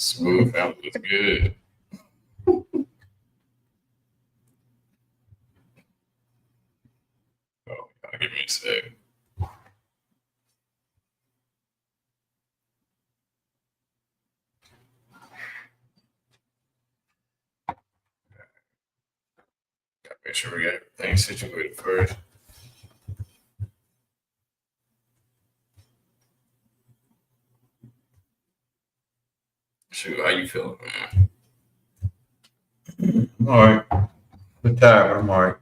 Smooth family was good. Oh, give me a sec. Gotta make sure we got everything situated first. Shoot, how you feeling, man? All right. I'm tired, but I'm all right.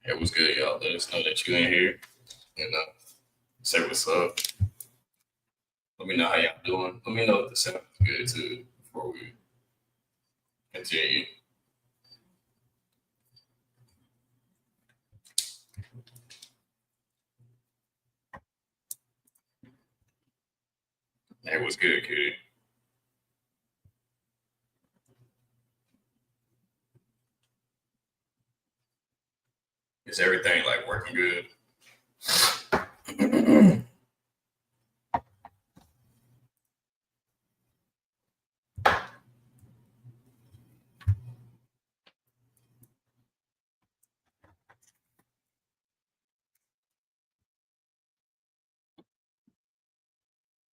It was good, y'all. Let us know that you in here. You know, say what's up. Let me know how y'all doing. Let me know if the sound is good too before we continue. It was good, kid. Is everything like working good?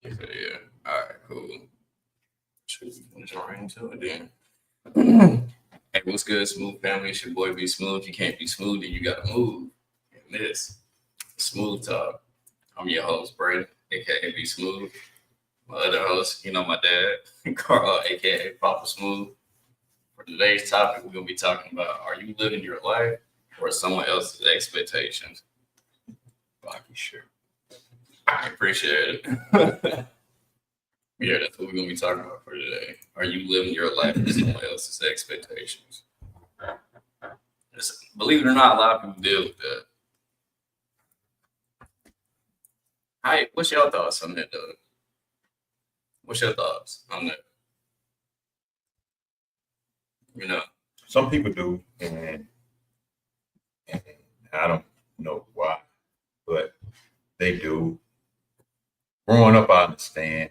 He said, yeah. All right, cool. Shoot, let's jump right into it then. Hey, what's good, Smooth family? It's your boy Be Smooth. You can't be smooth, then you gotta move. And this Smooth Talk. I'm your host, Brandon, aka Be Smooth. My other host, my dad, Carl, aka Papa Smooth. For today's topic, we're gonna be talking about: are you living your life or someone else's expectations? Rocky, sure. I appreciate it. Yeah, that's what we're gonna be talking about for today. Are you living your life or someone else's expectations? Believe it or not, a lot of people deal with that. Hi, what's your thoughts on that, though? What's your thoughts on that? You know, Some people do, and I don't know why, but they do. Growing up, I understand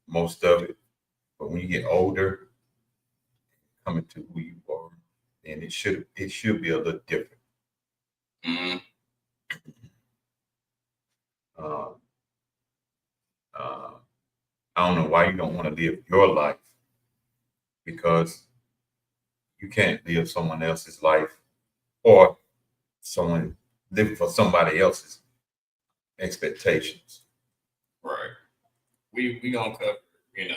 most of it, but when you get older, coming to who you are, then it should be a little different. mm, Uh, uh, I don't know why you don't want to live your life because you can't live someone else's life or someone live for somebody else's expectations. right. We gonna cover, you know,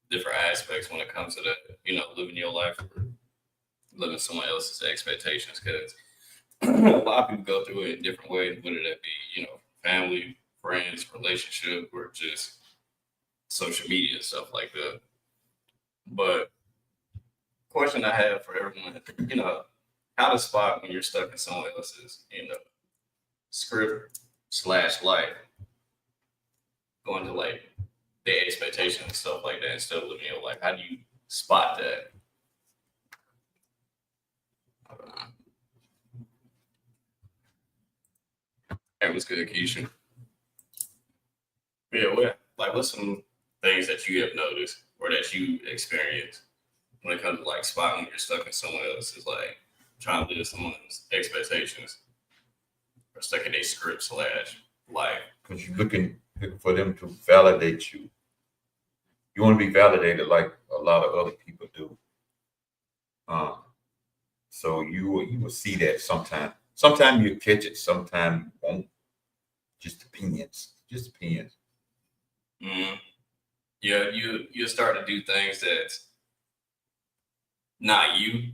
different aspects when it comes to that, living your life or living someone else's expectations. Because a lot of people go through it in different ways, whether that be, family, friends, relationship, or just social media stuff like that. But question I have for everyone, how to spot when you're stuck in someone else's, script slash life, going to like their expectations and stuff like that instead of living your life. How do you spot that? That was good, Keisha. Yeah, what's some things that you have noticed or that you experienced when it comes to like spotting when you're stuck in someone else's, like trying to live someone's expectations or stuck in a script slash life? Because you're looking for them to validate you. You want to be validated like a lot of other people do. Uh, so you will see that sometime. Sometimes you catch it, sometimes you won't. Just depends. Just depends. Mm. Yeah, you start to do things that's not you.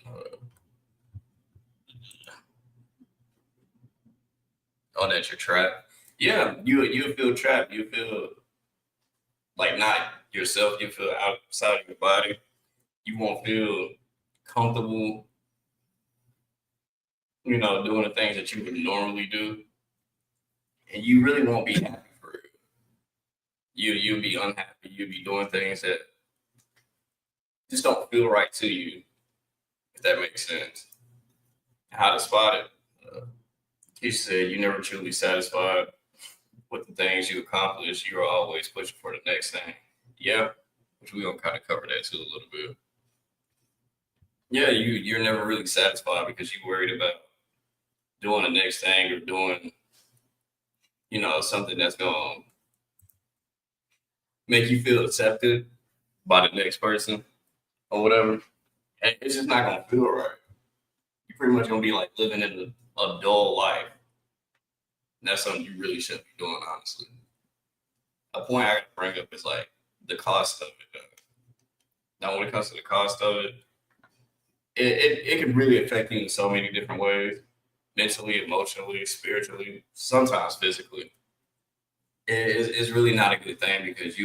Uh, or that you're trapped. Yeah, you feel trapped. You feel like not yourself. You feel outside of your body. You won't feel comfortable doing the things that you would normally do, and you really won't be happy for it. You'll be unhappy. You'll be doing things that just don't feel right to you, if that makes sense. How to spot it? Uh, he said, "You never truly satisfied with the things you accomplish. You're always pushing for the next thing." Yeah, which we're gonna kind of cover that too a little bit. Yeah, you're never really satisfied because you're worried about doing the next thing or doing something that's gonna make you feel accepted by the next person or whatever. And it's just not gonna feel right. You're pretty much gonna be like living in a dull life. And that's something you really shouldn't be doing, honestly. A point I gotta bring up is like the cost of it. Now, when it comes to the cost of it, it can really affect you in so many different ways: mentally, emotionally, spiritually, sometimes physically. It's really not a good thing because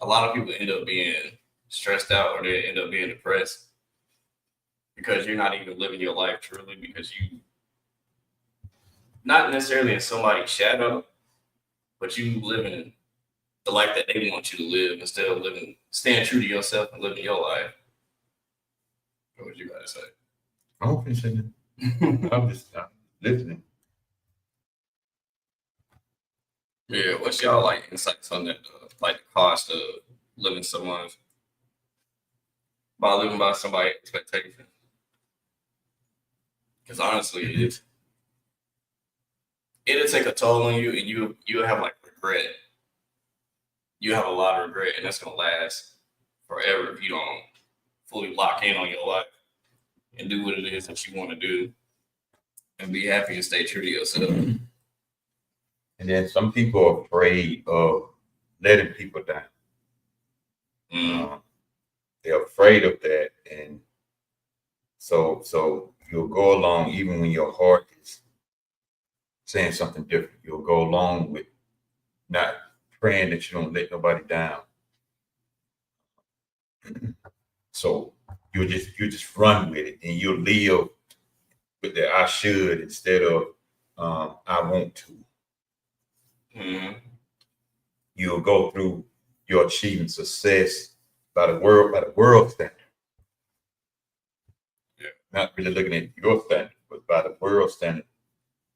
a lot of people end up being stressed out or they end up being depressed because you're not even living your life truly because you not necessarily in somebody's shadow, but you living the life that they want you to live instead of staying true to yourself and living your life. What would you guys say? I'm finishing. I'm just listening. Yeah, what's y'all like insights on that? Like the cost of living someone's by living by somebody's expectation? Because honestly, it'll take a toll on you, and you'll have like regret. You have a lot of regret, and that's gonna last forever if you don't fully lock in on your life and do what it is that you want to do, and be happy and stay true to yourself. And then some people are afraid of letting people down. They're afraid of that, and so you'll go along even when your heart is saying something different. You'll go along with not praying that you don't let nobody down. So you just run with it, and you'll live with the "I should" instead of "I want to." You'll go through your achieving success by the world standard. Yeah. Not really looking at your standard, but by the world standard.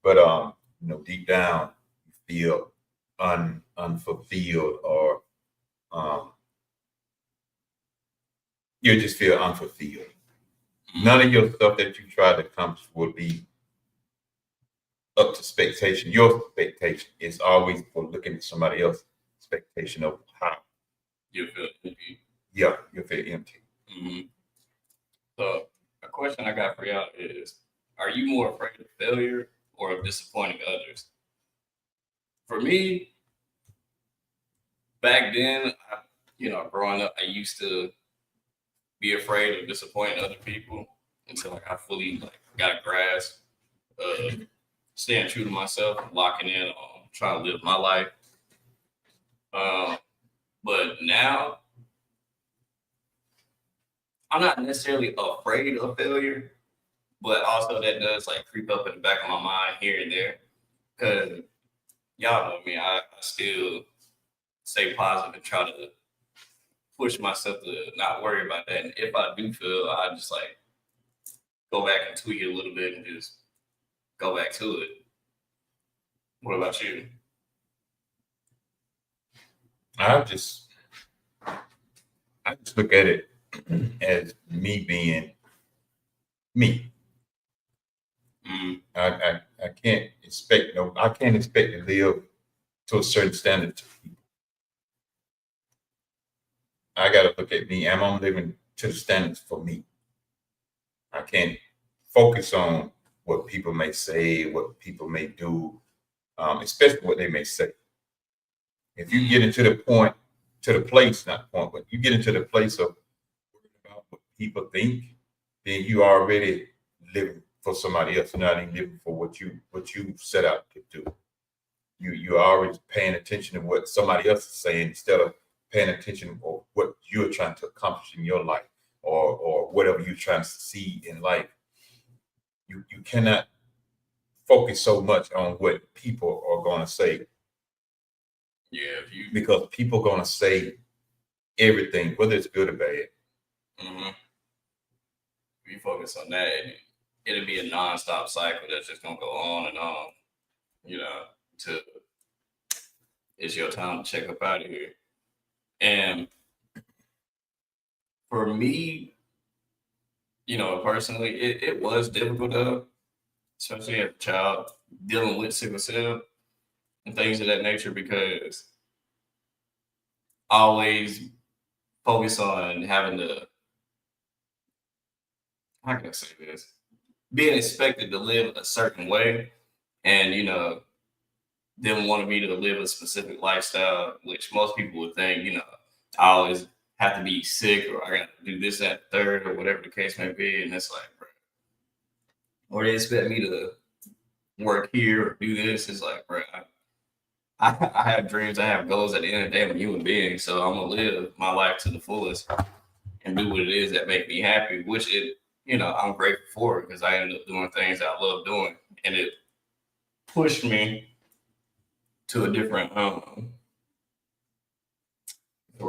But deep down you feel unfulfilled, or you just feel unfulfilled. None of your stuff that you try to accomplish will be up to expectation. Your expectation is always for looking at somebody else's expectation of how you feel empty. Yeah, you feel empty. So a question I got for y'all is: are you more afraid of failure or of disappointing others? For me, back then, growing up, I used to be afraid of disappointing other people until I fully got a grasp of staying true to myself, locking in on trying to live my life. But now I'm not necessarily afraid of failure, but also that does creep up in the back of my mind here and there. Cause y'all know me, I still stay positive and try to push myself to not worry about that. And if I do fail, I just go back and tweak it a little bit and just go back to it. What about you? I just look at it as me being me. I can't expect to live to a certain standard to people. I got to look at me. Am I living to the standards for me? I can't focus on what people may say, what people may do, especially what they may say. If you get into the you get into the place of worrying about what people think, then you already living for somebody else. You're not even living for what you set out to do. You're always paying attention to what somebody else is saying instead of paying attention to what you're trying to accomplish in your life, or whatever you're trying to see in life. you cannot focus so much on what people are going to say, Yeah, if you because people are going to say everything, whether it's good or bad. mhm, if you focus on that, it'll be a non-stop cycle that's just gonna go on and on. You know, to it's your time to check up out of here. And for me, personally, it was difficult though, especially as a child dealing with sickle cell and things of that nature because I always focus on having to, how can I say this, being expected to live a certain way, and them wanting me to live a specific lifestyle, which most people would think, I always have to be sick or I got to do this, that, third, or whatever the case may be. And it's like, bro, or they expect me to work here or do this. It's like, bro, I have dreams, I have goals. At the end of the day, I'm a human being, so I'm gonna live my life to the fullest and do what it is that make me happy, which I'm grateful for because I ended up doing things that I love doing, and it pushed me to a different what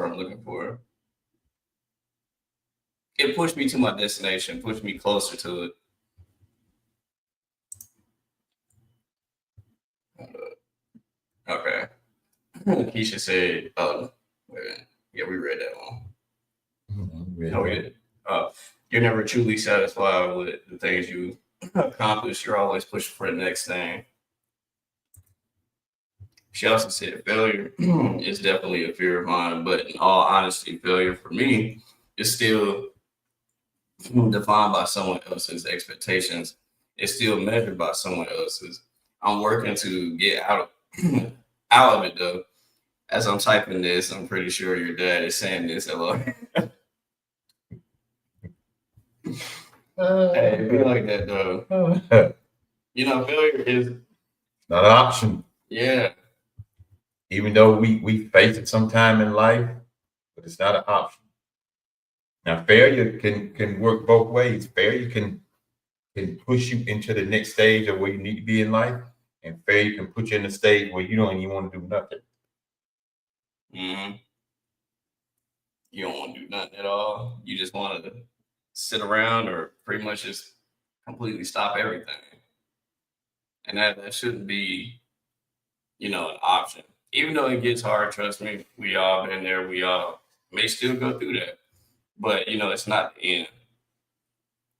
I'm looking for. It pushed me to my destination, pushed me closer to it. Okay. Keisha said, wait a minute. Yeah, we read that one. No, we didn't. You're never truly satisfied with the things you accomplish. You're always pushing for the next thing. She also said failure is definitely a fear of mine, but in all honesty, failure for me is still defined by someone else's expectations. It's still measured by someone else's. I'm working to get out of it though. As I'm typing this, I'm pretty sure your dad is saying this. Hello. Hey, it be like that though. Failure is Not an option. yeah. Even though we face it sometime in life, but it's not an option. Now, failure can work both ways. Failure can push you into the next stage of where you need to be in life, and failure can put you in a stage where you don't even want to do nothing. hmm You don't want to do nothing at all. You just want to sit around or pretty much just completely stop everything. And that shouldn't be, an option. Even though it gets hard, trust me, we all been there. We all may still go through that. But, it's not the end.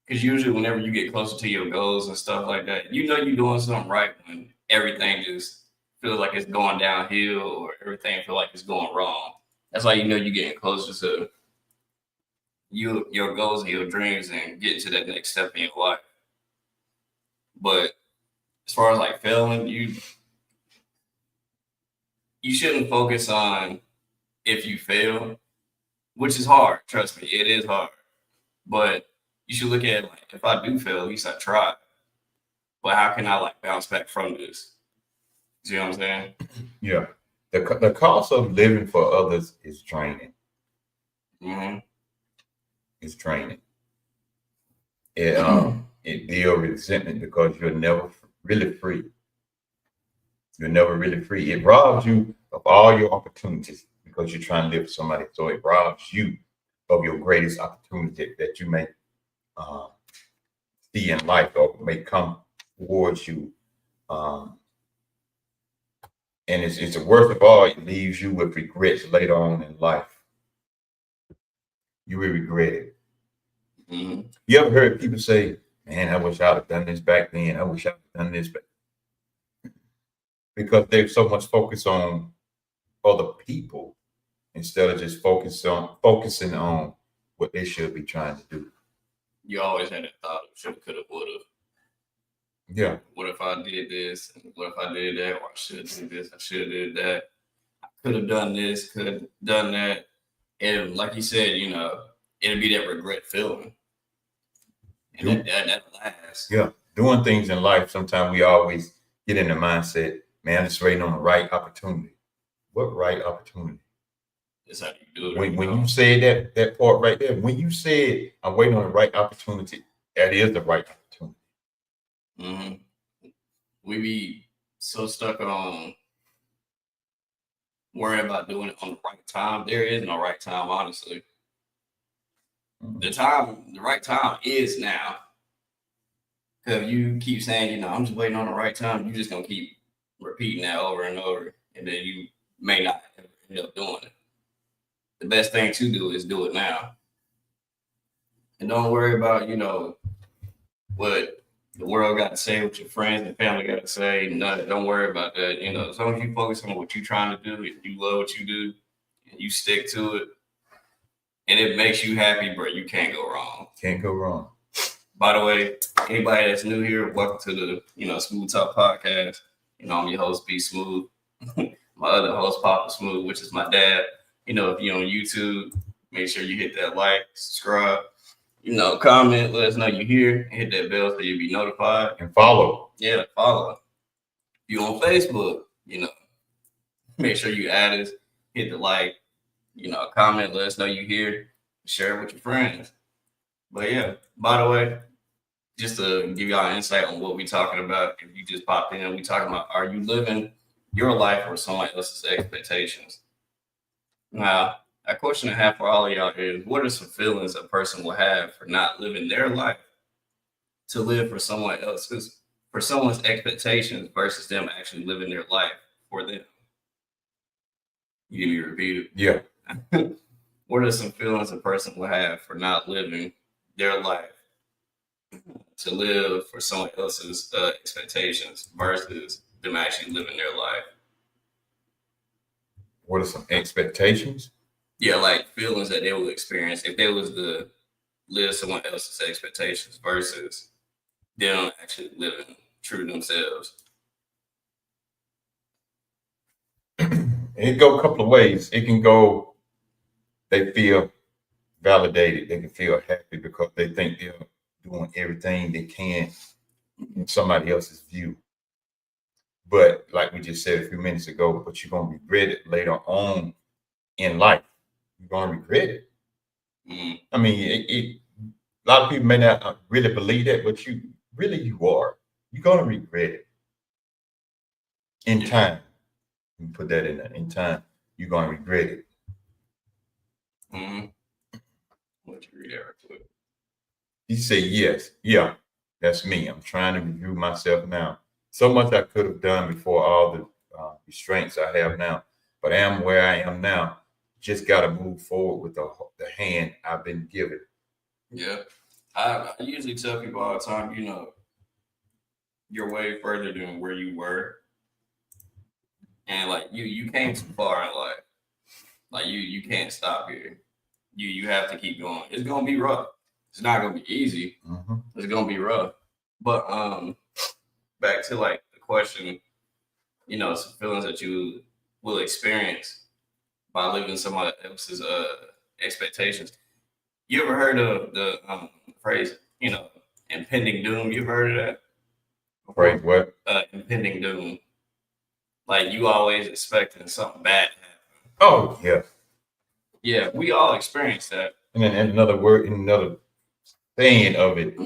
Because usually whenever you get closer to your goals and stuff like that, you're doing something right when everything just feels like it's going downhill or everything feel like it's going wrong. That's why you're getting closer to your goals and your dreams and getting to that next step in your life. But as far as like failing, you shouldn't focus on if you fail, which is hard. Trust me, it is hard. But you should look at it like if I do fail, at least I tried. But how can I like bounce back from this? See what I'm saying? Yeah. The cost of living for others is draining. Mm-hmm. It's draining. It deals with resentment because you're never really free. You're never really free. It robs you of all your opportunities because you're trying to live for somebody. So it robs you of your greatest opportunity that you may see in life or may come towards you. And it's the worst of all, it leaves you with regrets later on in life. You will regret it. Mm-hmm. You ever heard people say, man, I wish I'd have done this back then. I wish I'd have done this back. Because they're so much focused on other people instead of just focusing on what they should be trying to do. You always had that thought of shoulda, coulda, woulda. Yeah. What if I did this? What if I did that? Or I should do this. I should have did that. I could have done this. Could have done that. And like you said, it'll be that regret feeling. And that lasts. Yeah. Doing things in life, sometimes we always get in the mindset, man, I'm just waiting on the right opportunity. What right opportunity? That's how you do it. When you said that part right there, when you said I'm waiting on the right opportunity, that is the right opportunity. hmm We be so stuck on worrying about doing it on the right time. There is no right time, honestly. The right time is now. Because you keep saying, I'm just waiting on the right time, you're just gonna keep repeating that over and over, and then you may not ever end up doing it. The best thing to do is do it now, and don't worry about what the world got to say, what your friends and family got to say. None. Don't worry about that. As long as you focus on what you're trying to do, and you love what you do, and you stick to it, and it makes you happy, bro, you can't go wrong. Can't go wrong. By the way, anybody that's new here, welcome to the Smooth Talk Podcast. I'm your host, B Smooth. My other host, Papa Smooth, which is my dad. If you're on YouTube, make sure you hit that like, subscribe, comment, let us know you're here, and hit that bell so you'll be notified. And follow. Yeah, follow. If you're on Facebook, make sure you add us, hit the like, comment, let us know you're here, share it with your friends. But yeah, by the way, just to give y'all an insight on what we're talking about, if you just popped in, we talking about, are you living your life or someone else's expectations? Now, a question I have for all of y'all is, what are some feelings a person will have for not living their life to live for someone else's, for someone's expectations versus them actually living their life for them? You need me to repeat it? Yeah. What are some feelings a person will have for not living their life to live for someone else's expectations versus them actually living their life? What are some expectations? Yeah, like feelings that they will experience if they was to live someone else's expectations versus them actually living true to themselves. It go a couple of ways. It can go, they feel validated. They can feel happy because they think they're doing everything they can in somebody else's view. But like we just said a few minutes ago, but you're going to regret it later on in life. You're going to regret it. Mm. I mean, a lot of people may not really believe that, but you are. You're going to regret it in time. You put that in there. In time, you're going to regret it. Mm-hmm. Let you read that real quick. You say, yes, yeah, that's me. I'm trying to review myself now. So much I could have done before all the restraints I have now, but I am where I am now. Just got to move forward with the hand I've been given. Yeah. I usually tell people all the time, you're way further than where you were. And like you came too far in life. Like you can't stop here. You have to keep going. It's gonna be rough. It's not gonna be easy. Mm-hmm. It's gonna be rough. But back to like the question, some feelings that you will experience by living someone else's expectations. You ever heard of the phrase, impending doom? You heard of that? Phrase what? Impending doom. Like you always expecting something bad to happen. Oh, yeah. Yeah, we all experience that. And then another word, another saying of it,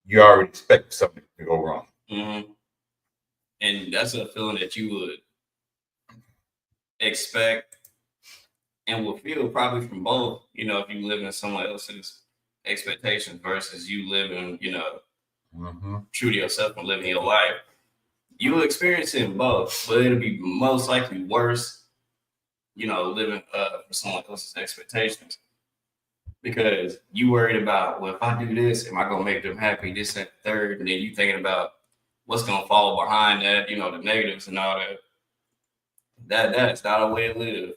you already expect something to go wrong. Mm-hmm. And that's a feeling that you would expect and will feel probably from both, if you live in someone else's expectations versus you living, Mm-hmm. true to yourself and living your life. You will experience it in both, but it'll be most likely worse, living for someone else's expectations. Because you worried about, well, if I do this, am I gonna make them happy? This and third, and then you thinking about what's gonna fall behind that, the negatives and all that. That's not a way to live.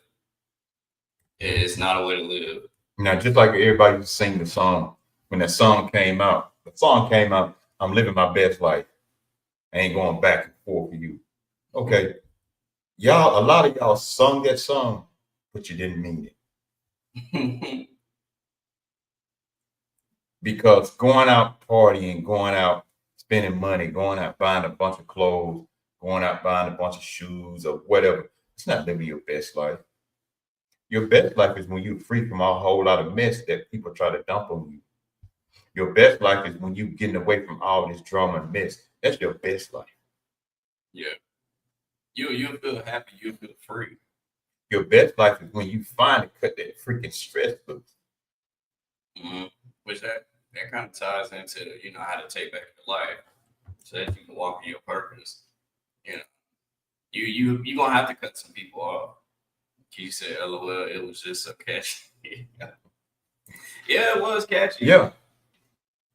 It's not a way to live. Now, just like everybody who sing the song, when the song came out, I'm living my best life. I ain't going back and forth for you. Okay. Y'all, a lot of y'all sung that song, but you didn't mean it. Because going out partying, going out spending money, going out buying a bunch of clothes, going out buying a bunch of shoes or whatever, it's not living your best life. Your best life is when you're free from a whole lot of mess that people try to dump on you. Your best life is when you getting away from all this drama and mess. That's your best life. Yeah. You'll feel happy, you'll feel free. Your best life is when you finally cut that freaking stress loose. Mm-hmm. Which that kind of ties into how to take back your life so that you can walk in your purpose. You know, you gonna have to cut some people off. You said, "LOL, it was just so catchy." Yeah, it was catchy. Yeah.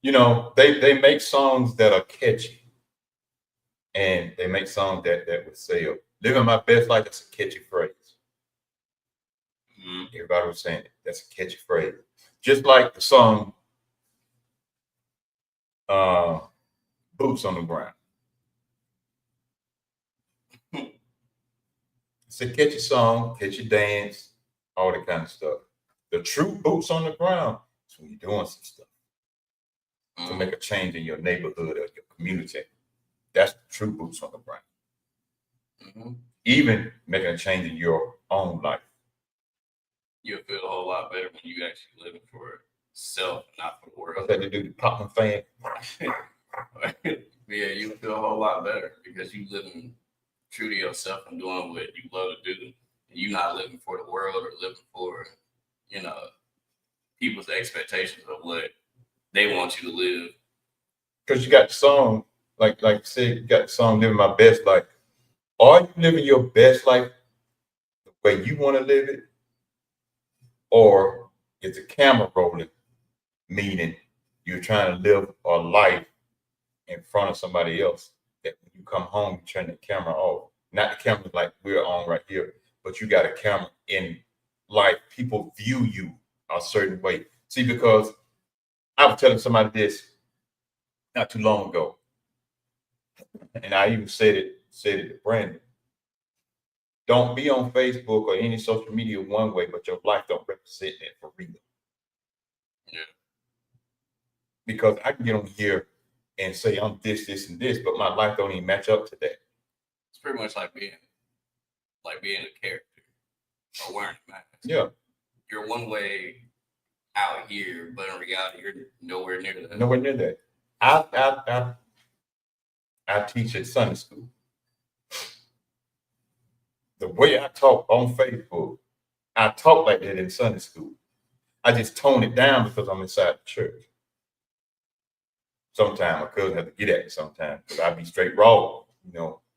They make songs that are catchy. And they make songs that would sell. Living my best life, that's a catchy phrase. Mm-hmm. Everybody was saying it. That's a catchy phrase. Just like the song Boots on the Ground. It's a catchy song, catchy dance, all that kind of stuff. The true boots on the ground is when you're doing some stuff to make a change in your neighborhood or your community. That's the true boots on the ground. Mm-hmm. Even making a change in your own life. You'll feel a whole lot better when you actually living for self, not for the world. What's that to do? The popping fan. Yeah, you'll feel a whole lot better because you living true to yourself and doing what you love to do. And you're not living for the world or living for, people's expectations of what they want you to live. Because you got the song, like you said, you got the song "Living My Best Life." Are you living your best life the way you want to live it, or is the camera rolling, meaning you're trying to live a life in front of somebody else that when you come home, you turn the camera off? Not the camera like we're on right here, but you got a camera in life. People view you a certain way. See, because I was telling somebody this not too long ago, and I even said it to Brandon. Don't be on Facebook or any social media one way, but your life don't represent that for real. Yeah. Because I can get on here and say I'm this, this, and this, but my life don't even match up to that. It's pretty much like being a character or wearing a mask. Yeah. You're one way out here, but in reality, you're nowhere near that. Nowhere near that. I teach at Sunday school. The way I talk on Facebook, I talk like that in Sunday school. I just tone it down because I'm inside the church. Sometimes my cousin have to get at me sometimes because I be straight raw.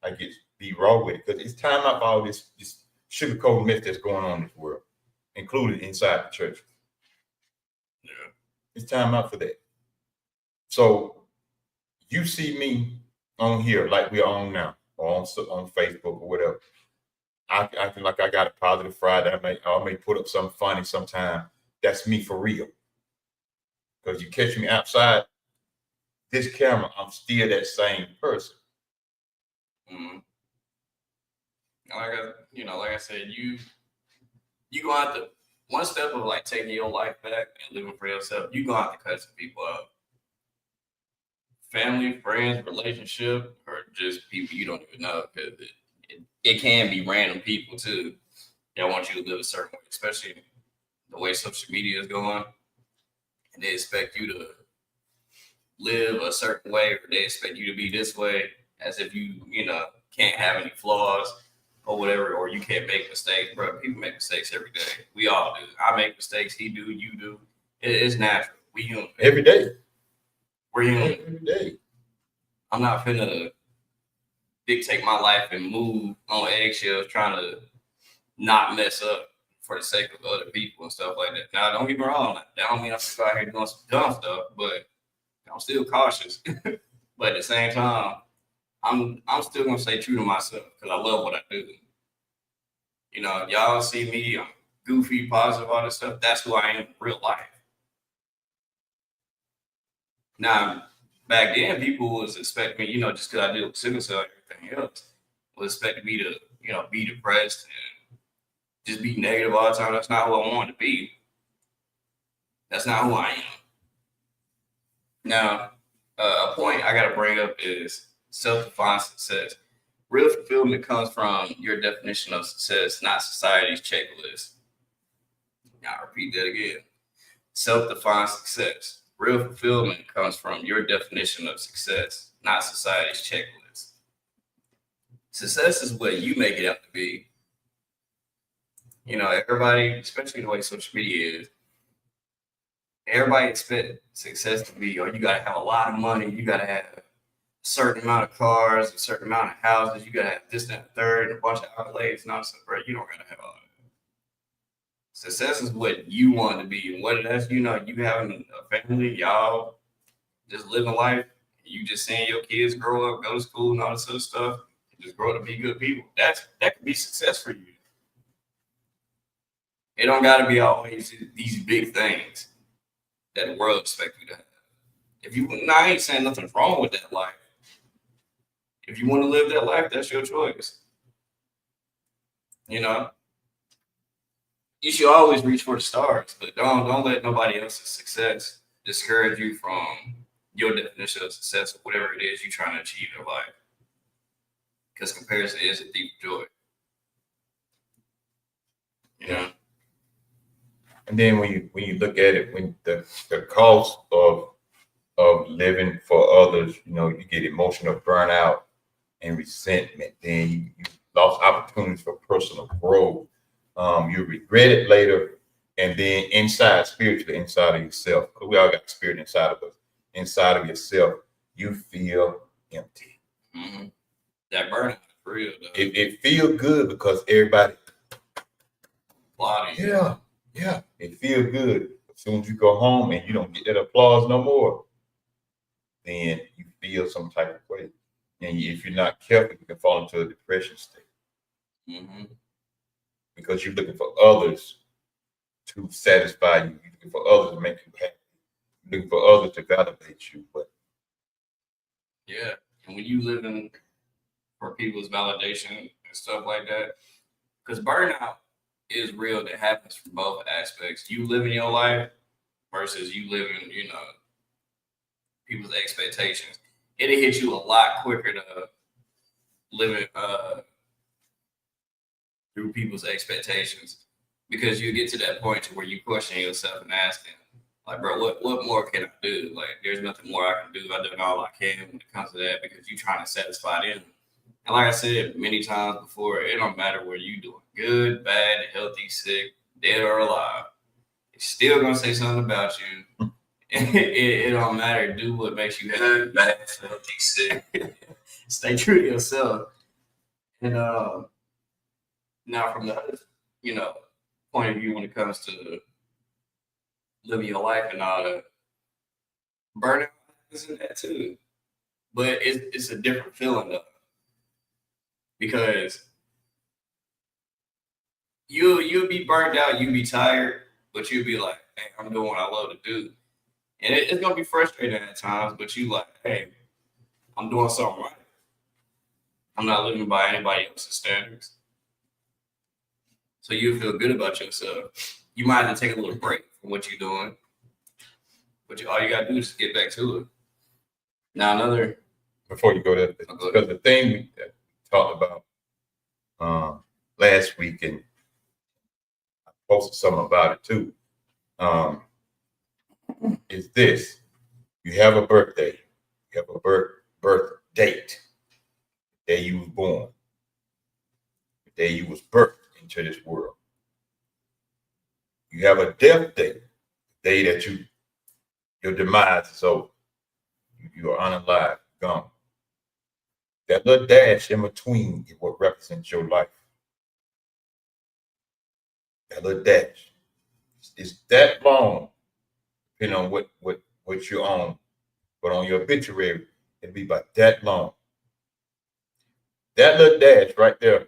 I be raw with it because it's time out for all this sugarcoated mess that's going on in this world, including inside the church. Yeah. It's time out for that. So you see me on here like we're on now, or on Facebook or whatever. I feel like I got a positive Friday. I may put up something funny sometime. That's me for real. Because you catch me outside this camera, I'm still that same person. Mm-hmm. Like I said, you gonna have to, one step of like taking your life back and living for yourself, you gonna have to cut some people out. Family, friends, relationship, or just people you don't even know, because it can be random people too. They want you to live a certain way, especially the way social media is going, and they expect you to live a certain way, or they expect you to be this way, as if you can't have any flaws or whatever, or you can't make mistakes. Bro, people make mistakes every day. We all do. I make mistakes. He do. You do. It's natural. We human. Every day. We're human. Every day. I'm not finna dictate my life and move on eggshells trying to not mess up for the sake of other people and stuff like that. Now, don't get me wrong. That don't mean I'm just out here doing some dumb stuff, but I'm still cautious. But at the same time, I'm still gonna stay true to myself because I love what I do. Y'all see me, I'm goofy, positive, all this stuff. That's who I am in real life. Now, back then, people was expecting me, just because I deal with sickle cell and everything else, was expecting me to, be depressed and just be negative all the time. That's not who I wanted to be. That's not who I am. Now, a point I got to bring up is self-defined success. Real fulfillment comes from your definition of success, not society's checklist. Now, I'll repeat that again. Self-defined success. Real fulfillment comes from your definition of success, not society's checklist. Success is what you make it out to be. You know, everybody, especially the way social media is, everybody expects success to be, oh, you gotta have a lot of money, you gotta have a certain amount of cars, a certain amount of houses, you gotta have this, that, and the third, and a bunch of accolades. Nonsense, bro. You don't gotta have all that. Success is what you want to be, and whether that's you having a family, y'all just living life, you just seeing your kids grow up, go to school, and all this other stuff, and just grow up to be good people. That could be success for you. It don't got to be always these big things that the world expects you to have. If you, now I ain't saying nothing's wrong with that life. If you want to live that life, that's your choice. You know, you should always reach for the stars, but don't let nobody else's success discourage you from your definition of success or whatever it is you're trying to achieve in life. Because comparison is a thief of joy. You know? And then when you look at it, when the cost of living for others, you know, you get emotional burnout and resentment. Then you lost opportunities for personal growth. You regret it later, and then spiritually inside of yourself, because we all got spirit inside of us. Inside of yourself, you feel empty. Mm-hmm. That burnout is real, though. It feels good because everybody. Applauding. Yeah, it feels good. As soon as you go home and you don't get that applause no more, then you feel some type of way. And if you're not careful, you can fall into a depression state. Mm-hmm. Because you're looking for others to satisfy you. You're looking for others to make you happy. You're looking for others to validate you. But yeah, and when you live in for people's validation and stuff like that, because burnout is real. That happens from both aspects. You living your life versus you living, people's expectations. It'll hit you a lot quicker to living through people's expectations, because you get to that point to where you question yourself and asking, like, bro, what more can I do? Like, there's nothing more I can do. I've done all I can when it comes to that, because you're trying to satisfy them. And like I said many times before, it don't matter whether you doing good, bad, healthy, sick, dead or alive. It's still gonna say something about you. It don't matter. Do what makes you happy, bad, healthy, sick. Stay true to yourself. And now from the other, point of view, when it comes to living your life and all that, burnout is in that too. But it's a different feeling though, because you'll be burned out, you'll be tired, but you'll be like, hey, I'm doing what I love to do. And it's gonna be frustrating at times, but you like, hey, I'm doing something right. I'm not living by anybody else's standards. So you feel good about yourself. You might have to take a little break from what you're doing, but all you gotta do is get back to it. Now before you go there, because the thing we talked about last week, and I posted something about it too, is this: you have a birthday, you have a birth date, the day you was born, the day you was birthed into this world. You have a death date, the day that your demise is over. You are unalive, gone. That little dash in between is what represents your life. That little dash. It's that long, depending on what you own. But on your obituary, it'll be about that long. That little dash right there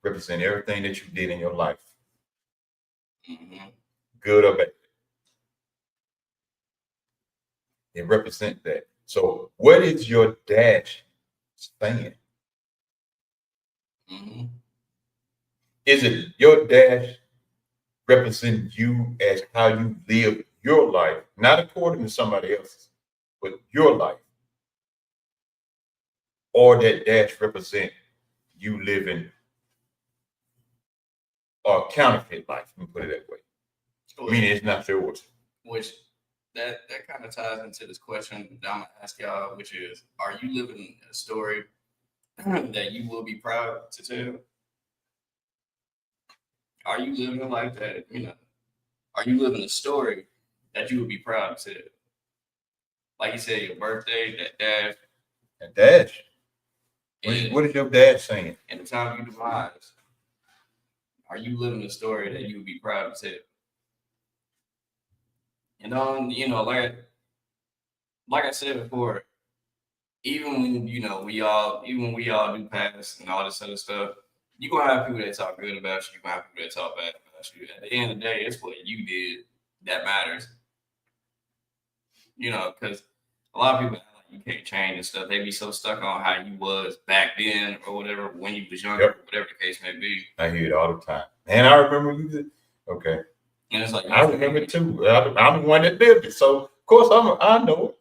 represents everything that you did in your life. mm-hmm. Good or bad. It represents that. So what is your dash saying? Mm-hmm. Is it your dash represent you as how you live your life, not according to somebody else's, but your life? Or that dash represent you living a counterfeit life, let me put it that way. Meaning it's not yours. Which that kind of ties into this question that I'm gonna ask y'all, which is, are you living a story that you will be proud to tell? Are you living like that? Are you living a story that you would be proud to tell? Like you said, your birthday, that dash, And dash. and, What is your dad saying? and the time you demise. Are you living a story that you would be proud to tell? And like I said before, even when even we all do pass and all this other stuff, you gonna have people that talk good about you. You gonna have people that talk bad about you. At the end of the day, it's what you did that matters. Because a lot of people act like you can't change and stuff. They be so stuck on how you was back then or whatever when you was younger, Yep. whatever the case may be. I hear it all the time. And I remember you did. Okay. And it's like I remember it too. I'm the one that lived it, so of course I know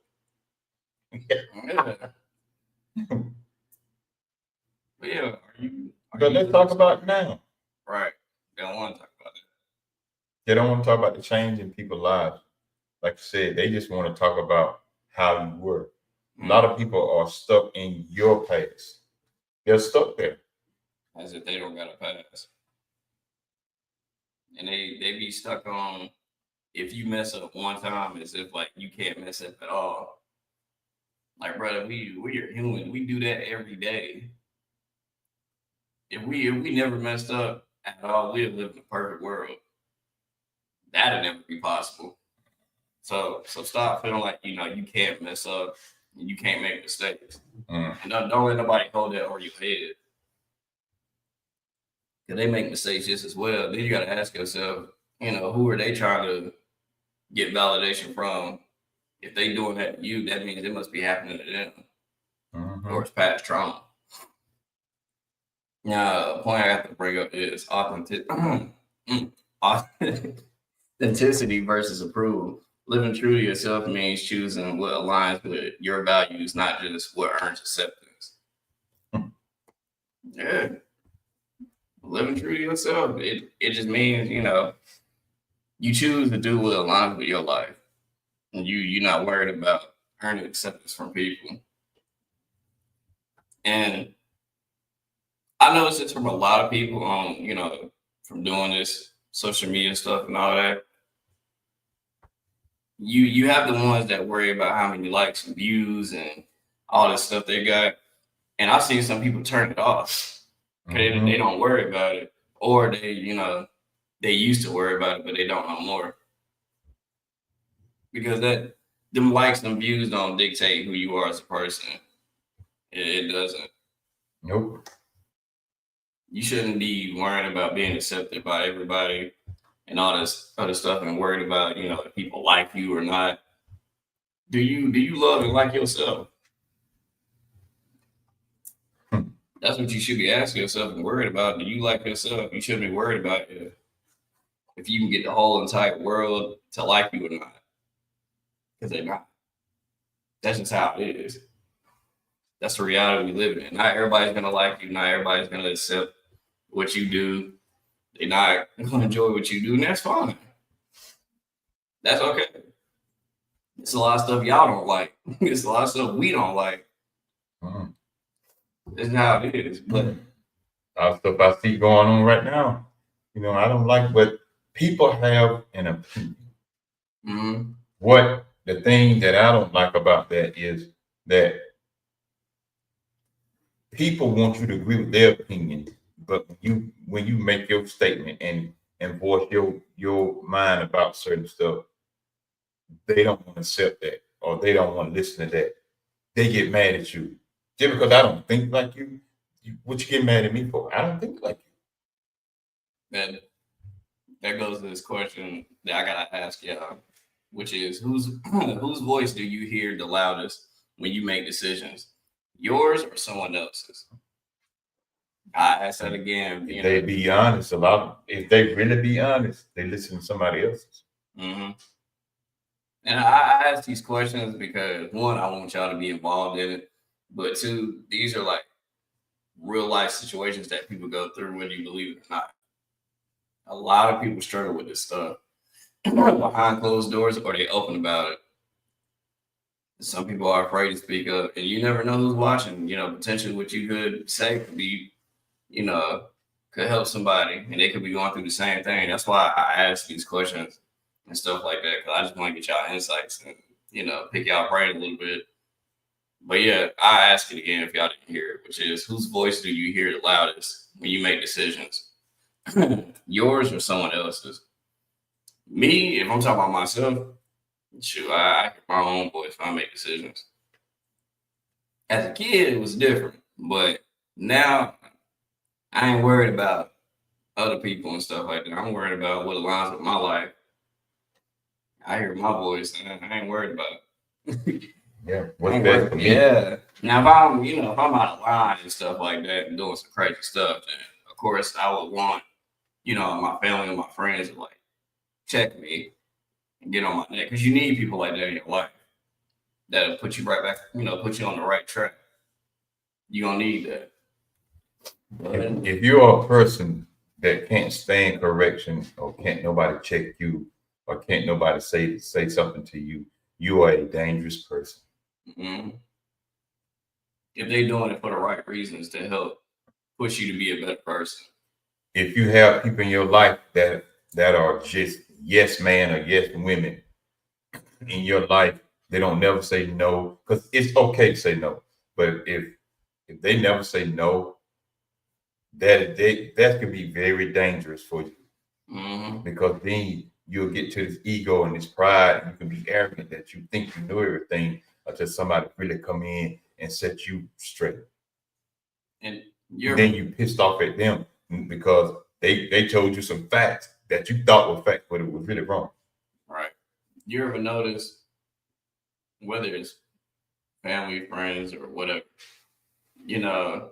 it. Yeah. But yeah, But let's talk about it now. Right. They don't want to talk about it. They don't want to talk about the change in people's lives. Like you said, they just want to talk about how you were. A lot of people are stuck in your past. They're stuck there. As if they don't got a pass. And they be stuck on, if you mess up one time, as if like you can't mess up at all. Like, brother, we are human. We do that every day. If we never messed up at all, we'd live in a perfect world. That'd never be possible. So stop feeling like you can't mess up and you can't make mistakes. And don't let nobody hold that over your head. Because they make mistakes just as well. Then you got to ask yourself, who are they trying to get validation from? If they doing that to you, that means it must be happening to them. Or it's past trauma. Now, the point I have to bring up is authenticity versus approval. Living true to yourself means choosing what aligns with your values, not just what earns acceptance. Yeah. Living true to yourself, it just means, you choose to do what aligns with your life. And you're not worried about earning acceptance from people. And I noticed this from a lot of people on, from doing this social media stuff and all that. You have the ones that worry about how many likes and views and all this stuff they got. And I've seen some people turn it off. They don't worry about it. Or they used to worry about it, but they don't no more. Because them likes and views don't dictate who you are as a person. It doesn't. Nope. You shouldn't be worrying about being accepted by everybody and all this other stuff and worried about, if people like you or not. Do you love and like yourself? That's what you should be asking yourself and worried about. Do you like yourself? You shouldn't be worried about if you can get the whole entire world to like you or not. Because they're not. That's just how it is. That's the reality we live in. Not everybody's gonna like you. Not everybody's gonna accept what you do. They're not gonna enjoy what you do, and that's fine. That's okay. It's a lot of stuff y'all don't like. It's a lot of stuff we don't like. It's how it is. But a lot of stuff I see going on right now. I don't like what people have an opinion. What the thing that I don't like about that is that people want you to agree with their opinion, but when you make your statement and voice your mind about certain stuff, they don't want to accept that, or they don't want to listen to that. They get mad at you just because I don't think like you. What you get mad at me for? I don't think like you. That goes to this question that I gotta ask y'all, which is whose voice do you hear the loudest when you make decisions? Yours or someone else's? I ask that again. If they be honest, if they really be honest, they listen to somebody else's. And I ask these questions because, one, I want y'all to be involved in it, but two, these are like real life situations that people go through, whether you believe it or not. A lot of people struggle with this stuff behind closed doors, or they open about it. some people are afraid to speak up, and you never know who's watching. Potentially what you could say could be, you know, could help somebody, and they could be going through the same thing. That's why I ask these questions and stuff like that, because I just want to get y'all insights and pick y'all brain a little bit. But yeah, I ask it again if y'all didn't hear it, which is whose voice do you hear the loudest when you make decisions? Yours or someone else's? Me, if I'm talking about myself, shoot, I hear my own voice when I make decisions. As a kid, it was different, but now I ain't worried about other people and stuff like that. I'm worried about what aligns with my life. I hear my voice, and I ain't worried about it. Yeah, I what's ain't best worried. for me? Yeah. Now, if I'm out of line and stuff like that and doing some crazy stuff, then of course I would want, my family and my friends to like check me and get on my neck, because you need people like that in your life that'll put you right back, put you on the right track. You gonna need that. But If you're a person that can't stand correction or can't nobody check you or can't nobody say something to you, you are a dangerous person. mhm, if they doing it for the right reasons to help push you to be a better person. If you have people in your life that are just yes man or yes women in your life, they don't never say no, because it's okay to say no. But if they never say no, that can be very dangerous for you, hmm because then you'll get to this ego and this pride, and you can be arrogant that you think you know everything until somebody really come in and set you straight. And And then you pissed off at them because they told you some facts that you thought were facts, but it was really wrong. right. You ever notice, whether it's family, friends, or whatever, you know,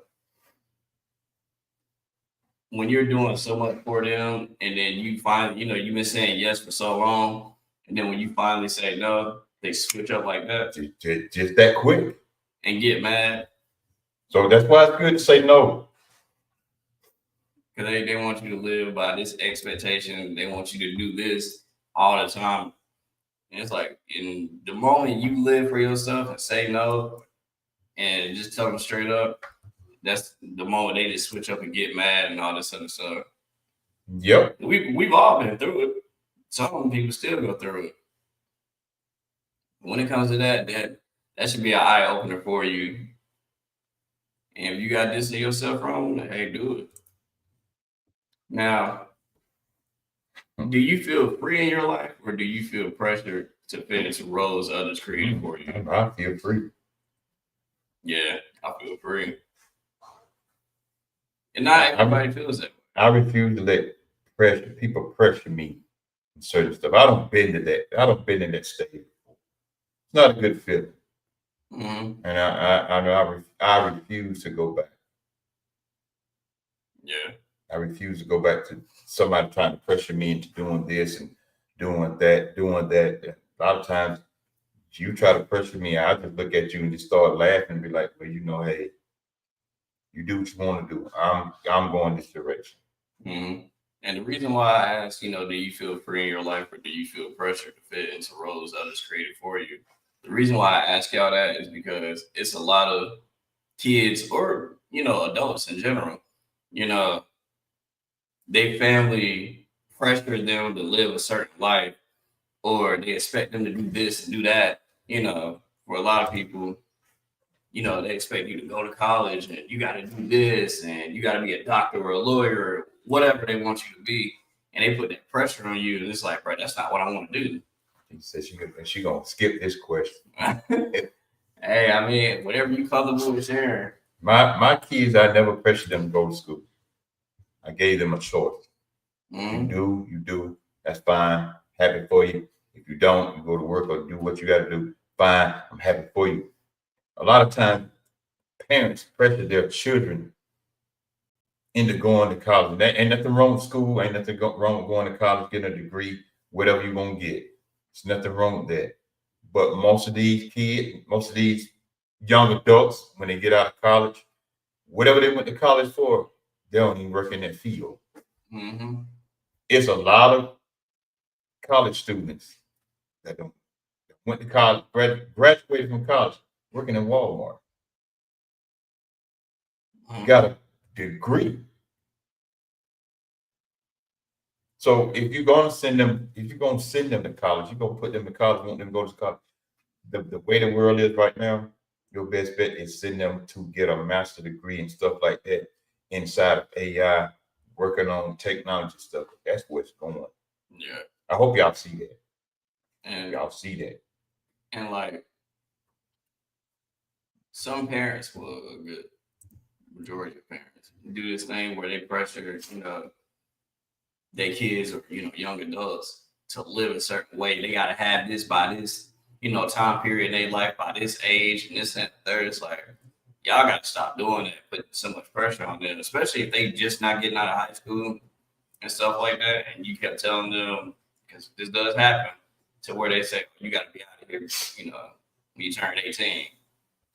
when you're doing so much for them, and then you find, you've been saying yes for so long, and then when you finally say no, they switch up like that Just that quick. and get mad So that's why it's good to say no. because they want you to live by this expectation. They want you to do this all the time. And it's like, in the moment you live for yourself and say no and just tell them straight up, that's the moment they just switch up and get mad and all this other stuff. Yep. We've all been through it. Some people still go through it. When it comes to that should be an eye opener for you. And if you got this in yourself wrong, then, hey, do it. Now, do you feel free in your life, or do you feel pressured to fit into roles others created for you? I feel free. Yeah, I feel free. And not everybody feels that. I refuse to let people pressure me in certain stuff. I don't bend to that. I don't bend in that state. It's not a good feeling, hmm and I refuse to go back. Yeah. I refuse to go back to somebody trying to pressure me into doing this and doing that, doing that. A lot of times, if you try to pressure me, I just look at you and just start laughing and be like, "Well, hey, you do what you want to do. I'm going this direction." hmm And the reason why I ask, do you feel free in your life, or do you feel pressured to fit into roles others created for you? The reason why I ask y'all that is because it's a lot of kids, or adults in general. You know, they family pressure them to live a certain life, or they expect them to do this and do that. For a lot of people, they expect you to go to college and you got to do this and you got to be a doctor or a lawyer or whatever they want you to be. And they put that pressure on you. And it's like, bro, that's not what I want to do. She said she gonna skip this question. Hey, I mean, whatever you comfortable with sharing. My kids, I never pressured them to go to school. I gave them a choice. Mm-hmm. You do. That's fine. Happy for you. If you don't, you go to work or do what you got to do. Fine. I'm happy for you. A lot of times, parents pressure their children into going to college. And ain't nothing wrong with school. Ain't nothing wrong with going to college, getting a degree, whatever you're gonna get. There's nothing wrong with that. But most of these kids, most of these young adults, when they get out of college, whatever they went to college for, they don't even work in that field. Mm-hmm. It's a lot of college students that don't went to college, graduated from college, working in Walmart, got a degree. So if you're gonna send them, to college, you're gonna put them in college, want them to go to college. The way the world is right now, your best bet is send them to get a master degree and stuff like that inside of AI, working on technology stuff. That's where it's going. Yeah. I hope y'all see that. And Y'all see that. and like some parents will, a good majority of parents, do this thing where they pressure, their kids or young adults to live a certain way. They gotta have this by this, time period in their life by this age and this and the third. It's like y'all gotta stop doing that, putting so much pressure on them, especially if they just not getting out of high school and stuff like that. And you kept telling them, because this does happen, to where they say you gotta be out of here, when you turn 18.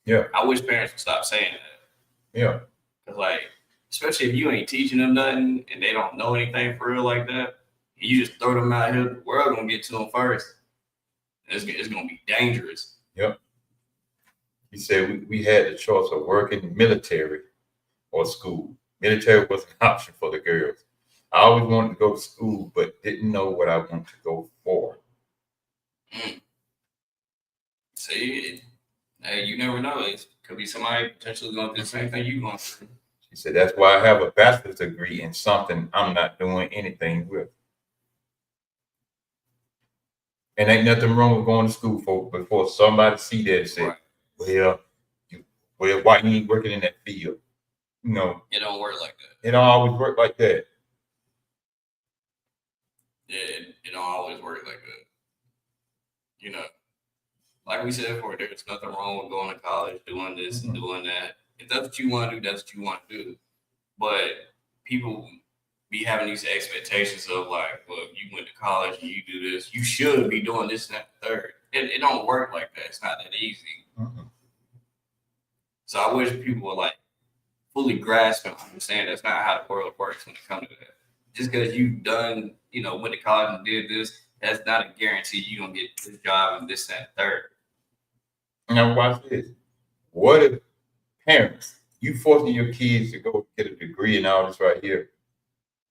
Yeah. I wish parents would stop saying that. Yeah. Cause like, especially if you ain't teaching them nothing and they don't know anything for real like that, you just throw them out here, the world gonna get to them first. It's gonna be dangerous. Yep. He said we had the choice of working military or school. Military was an option for the girls. I always wanted to go to school, but didn't know what I wanted to go for. See, hey, you never know. It could be somebody potentially going through the same thing you going through. She said, that's why I have a bachelor's degree in something I'm not doing anything with. And ain't nothing wrong with going to school for before somebody see that and say, Right. why you ain't working in that field? It don't work like that. It don't always work like that. Yeah, it don't always work like that. Like we said before, there's nothing wrong with going to college, doing this and doing that. If that's what you want to do, that's what you want to do. But people be having these expectations of like, well, if you went to college and you do this, you should be doing this and that third. It don't work like that. It's not that easy. Mm-hmm. So I wish people would like fully grasp and understand that's not how the world works when it comes to that. Just because you've done, went to college and did this, that's not a guarantee you're gonna get this job and this and third. Now watch this. What if parents, you forcing your kids to go get a degree and all this right here?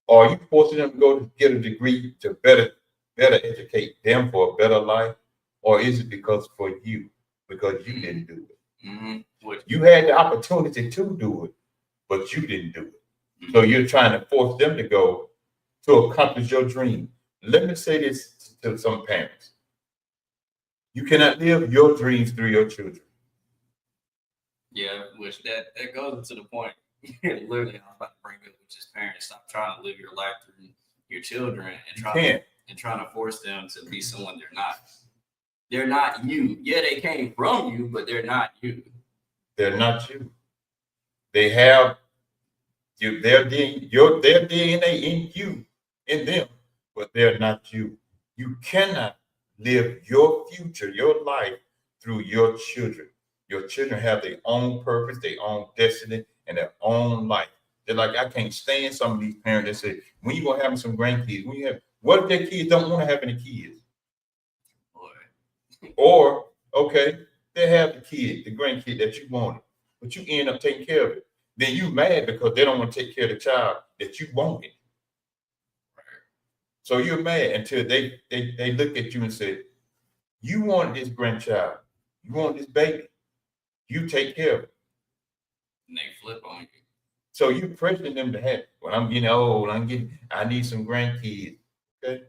Or are you forcing them to go to get a degree to better educate them for a better life? Or is it because you didn't do it? Mm-hmm. You had the opportunity to do it, but you didn't do it. Mm-hmm. So you're trying to force them to go to accomplish your dream. Let me say this to some parents. You cannot live your dreams through your children. Yeah, which that goes into the point. Literally, I was about to bring up, which is parents stop trying to live your life through your children and trying to force them to be someone they're not. They're not you. Yeah, they came from you, but they're not you. They're not you. They have their DNA in you, in them, but they're not you. You cannot live your future, your life through your children. Your children have their own purpose, their own destiny, and their own life. They're like, I can't stand some of these parents that say, when you gonna have some grandkids? What if their kids don't want to have any kids? Boy. Or, okay, they have the grandkid that you wanted, but you end up taking care of it. Then you mad because they don't want to take care of the child that you wanted. So you're mad until they look at you and say, you want this grandchild, you want this baby, you take care of it. And they flip on you. So you pressuring them to have, when I'm getting old, I need some grandkids. Okay.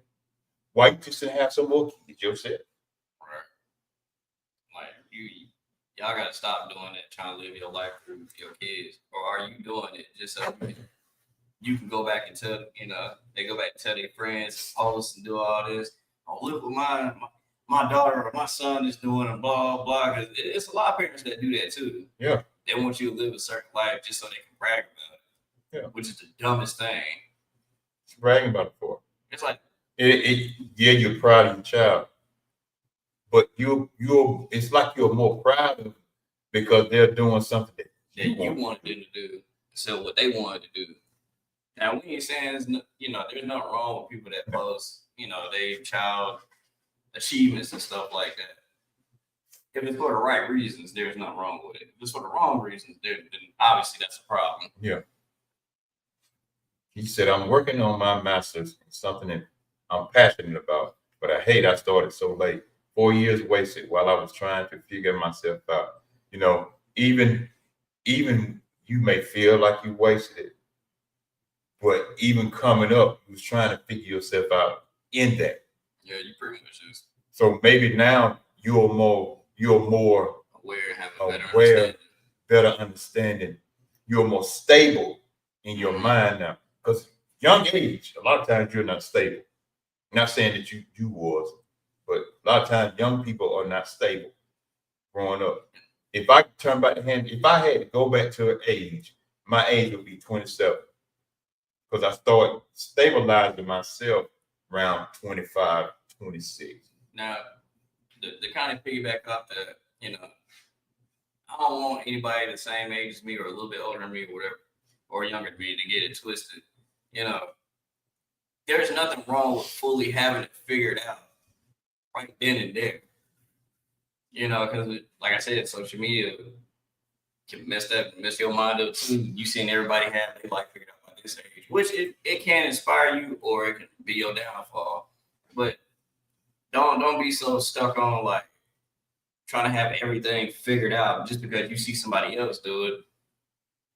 Why you just didn't have some more kids yourself? Right. Like y'all gotta stop doing that, trying to live your life through your kids. Or are you doing it just so you can go back and tell, they go back and tell their friends, post and do all this. Oh, look what my daughter or my son is doing and blah, blah. Because it's a lot of parents that do that too. Yeah. They want you to live a certain life just so they can brag about it. Yeah. Which is the dumbest thing. It's bragging about it for. It's like you're proud of your child. But it's like you're more proud of them because they're doing something that you wanted them to do. So what they wanted to do. Now we ain't saying there's nothing wrong with people that post, their child achievements and stuff like that. If it's for the right reasons, there's nothing wrong with it. If it's for the wrong reasons, then obviously that's a problem. Yeah. He said, I'm working on my master's, something that I'm passionate about, but I hate I started so late. 4 years wasted while I was trying to figure myself out. You know, even you may feel like you wasted it, but even coming up, you was trying to figure yourself out in that. Yeah, you pretty much just So maybe now you're more aware, have a better aware, understanding. better understanding. You're more stable in your mind now. Because young age, a lot of times you're not stable. Not saying that you was, but a lot of times young people are not stable growing up. If I could turn back the hand, if I had to go back to an age, my age would be 27. Because I started stabilizing myself around 25, 26. Now, the kind of piggyback off that, I don't want anybody the same age as me or a little bit older than me or whatever, or younger than me to get it twisted. There's nothing wrong with fully having it figured out right then and there. Because like I said, social media can mess your mind up too. You seeing everybody have their life figured out by this age, which it can inspire you or it can be your downfall. But don't be so stuck on like trying to have everything figured out just because you see somebody else do it.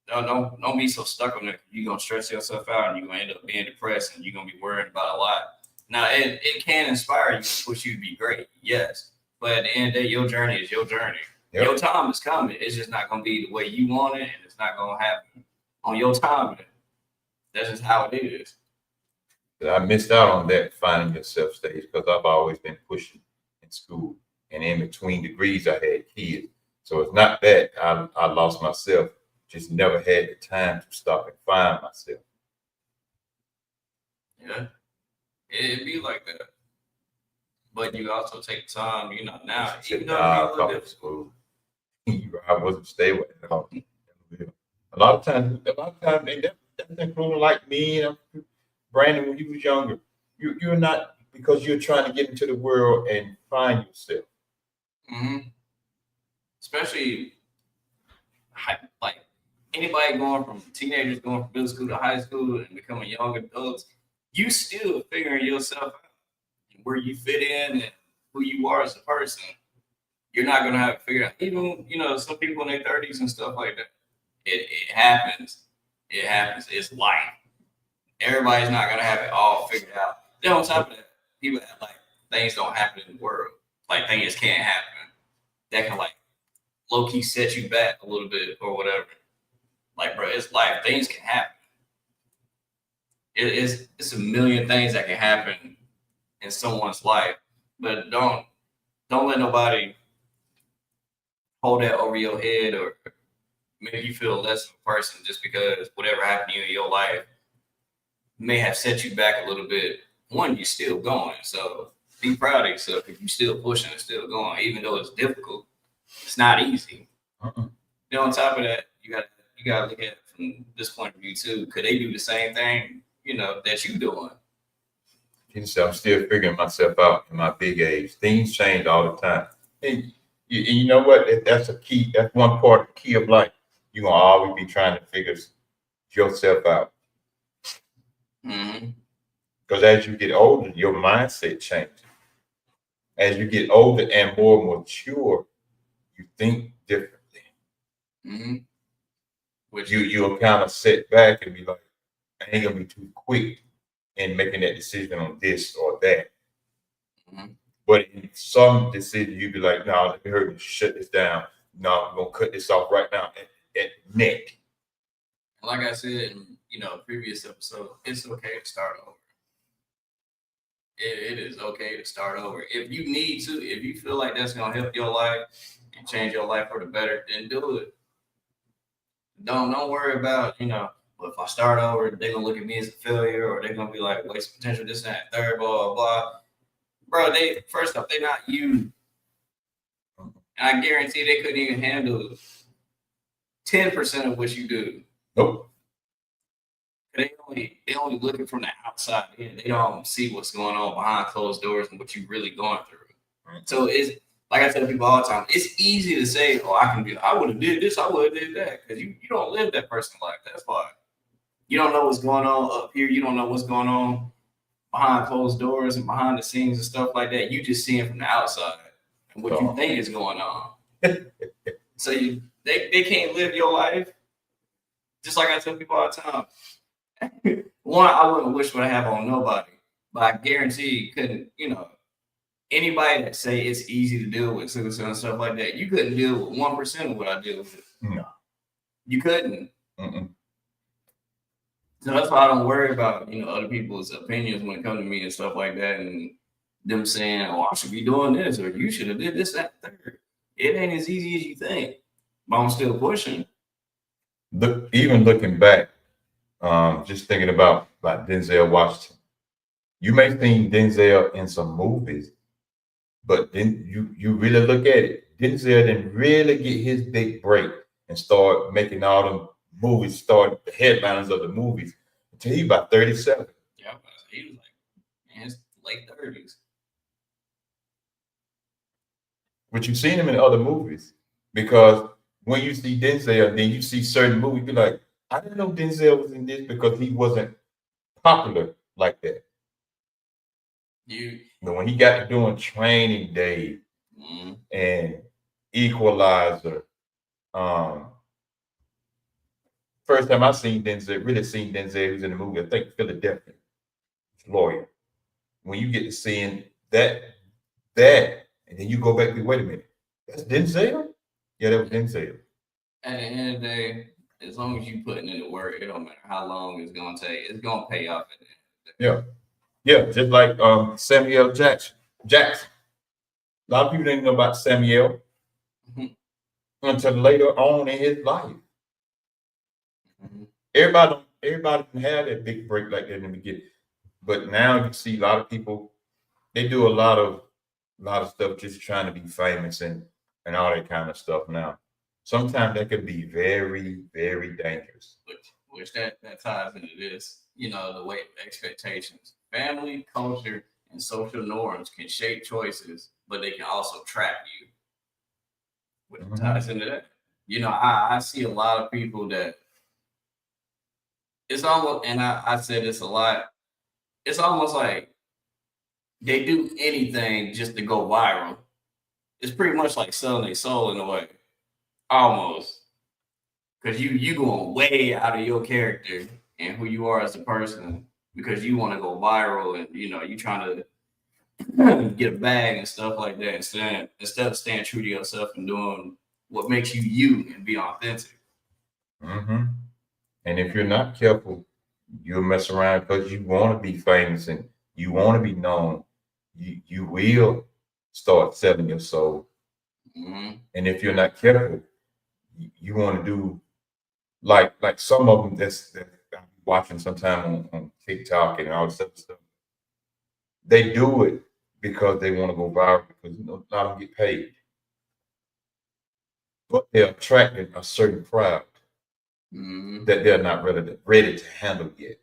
Don't be so stuck on it. You're gonna stress yourself out and you're gonna end up being depressed and you're gonna be worried about a lot. Now it can inspire you, push you to be great, yes. But at the end of the day, your journey is your journey. Yep. Your time is coming. It's just not gonna be the way you want it, and it's not gonna happen on your time. That's just how it is. I missed out on that finding yourself stage because I've always been pushing in school. And in between degrees, I had kids. So it's not that I lost myself, just never had the time to stop and find myself. Yeah, it'd be like that. But you also take time, now, even though Nah, it be a little school. I wasn't stable at all. A lot of times, and that's including like me and Brandon when you was younger. You're not, because you're trying to get into the world and find yourself. Especially like anybody going from teenagers going from middle school to high school and becoming young adults, you still figuring yourself out and where you fit in and who you are as a person. You're not gonna have it figured out. Even some people in their 30s and stuff like that. It happens. It happens. It's life. Everybody's not gonna have it all figured out. Then on top of that, people act like things don't happen in the world. Like things can't happen. That can like low key set you back a little bit or whatever. Like, bro, it's life. Things can happen. It's a million things that can happen in someone's life, but don't let nobody hold that over your head or make you feel less of a person just because whatever happened to you in your life may have set you back a little bit. One, you're still going, so be proud of yourself if you're still pushing and still going, even though it's difficult. It's not easy. Then on top of that, you got to look at it from this point of view too. Could they do the same thing, that you doing? I'm still figuring myself out in my big age. Things change all the time. And you know what? That's a key. That's one part of the key of life. You're going to always be trying to figure yourself out. Because as you get older, your mindset changes. As you get older and more mature, you think differently. Which you'll kind of sit back and be like, I ain't gonna be too quick in making that decision on this or that. But in some decisions, you'd be like, no, let me hurry and shut this down. No, I'm gonna cut this off right now at neck. Like I said in previous episode, it's okay to start over. It is okay to start over. If you need to, if you feel like that's gonna help your life and change your life for the better, then do it. Don't worry about, well, if I start over, they're gonna look at me as a failure, or they're gonna be like, waste potential, this and that, third, blah, blah, blah. Bro, first off, they're not you. And I guarantee they couldn't even handle 10% of what you do. Nope. They only looking from the outside in. They don't see what's going on behind closed doors and what you're really going through. So like I tell people all the time, it's easy to say, "Oh, I would have did this, I would have did that," because you don't live that person's life. That's why you don't know what's going on up here. You don't know what's going on behind closed doors and behind the scenes and stuff like that. You just see it from the outside and what you think is going on. So they can't live your life. Just like I tell people all the time. One, I wouldn't wish what I have on nobody, but I guarantee you couldn't, anybody that say it's easy to deal with suicide and stuff like that, you couldn't deal with 1% of what I deal with. No. You couldn't. Mm-mm. So that's why I don't worry about, other people's opinions when it comes to me and stuff like that, and them saying, "Oh, I should be doing this," or "You should have did this, that, third." It ain't as easy as you think, but I'm still pushing. Even looking back, just thinking about Denzel Washington. You may seen Denzel in some movies, but then you really look at it. Denzel didn't really get his big break and start making all them movies, start the headliners of the movies until he about 37. Yeah, he was like in his late 30s. But you've seen him in other movies because when you see Denzel, then you see certain movies, you're like, I didn't know Denzel was in this because he wasn't popular like that. But when he got to doing Training Day and Equalizer, first time I really seen Denzel, he was in the movie, I think Philadelphia, Lawyer. When you get to seeing that, and then you go back to, wait a minute, that's Denzel? Yeah, that was Denzel. At the end of the day, as long as you putting in the work, it don't matter how long it's gonna take. It's gonna pay off at the end of the day. Yeah, just like Samuel Jackson. A lot of people didn't know about Samuel until later on in his life. Everybody can have that big break like that in the beginning, but now you see a lot of people. They do a lot of stuff just trying to be famous and all that kind of stuff. Now, sometimes that can be very, very dangerous. Which that ties into this. The way expectations, family, culture, and social norms can shape choices, but they can also trap you. Which ties into that. I see a lot of people that it's almost, and I said this a lot. It's almost like they do anything just to go viral. It's pretty much like selling their soul in a way, almost, because you going way out of your character and who you are as a person because you want to go viral and you trying to get a bag and stuff like that instead of staying true to yourself and doing what makes you you and be authentic. And if you're not careful, you'll mess around because you want to be famous and you want to be known. You will start selling your soul. And if you're not careful, you want to do like some of them that's I'm watching sometime on TikTok and all this other stuff. They do it because they want to go viral because a lot of them get paid. But they're attracting a certain crowd that they're not ready to handle yet.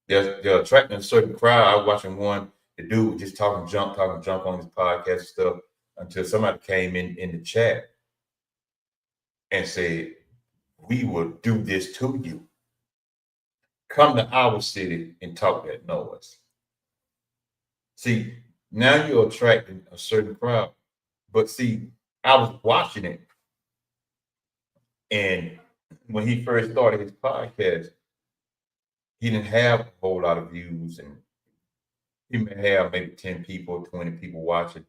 They're attracting a certain crowd. I was watching one, the dude just talking junk on his podcast and stuff until somebody came in the chat and said, "We will do this to you. Come to our city and talk that noise." See, now you're attracting a certain crowd. But see, I was watching it, and when he first started his podcast, he didn't have a whole lot of views, and he may have maybe 10 people, 20 people watching.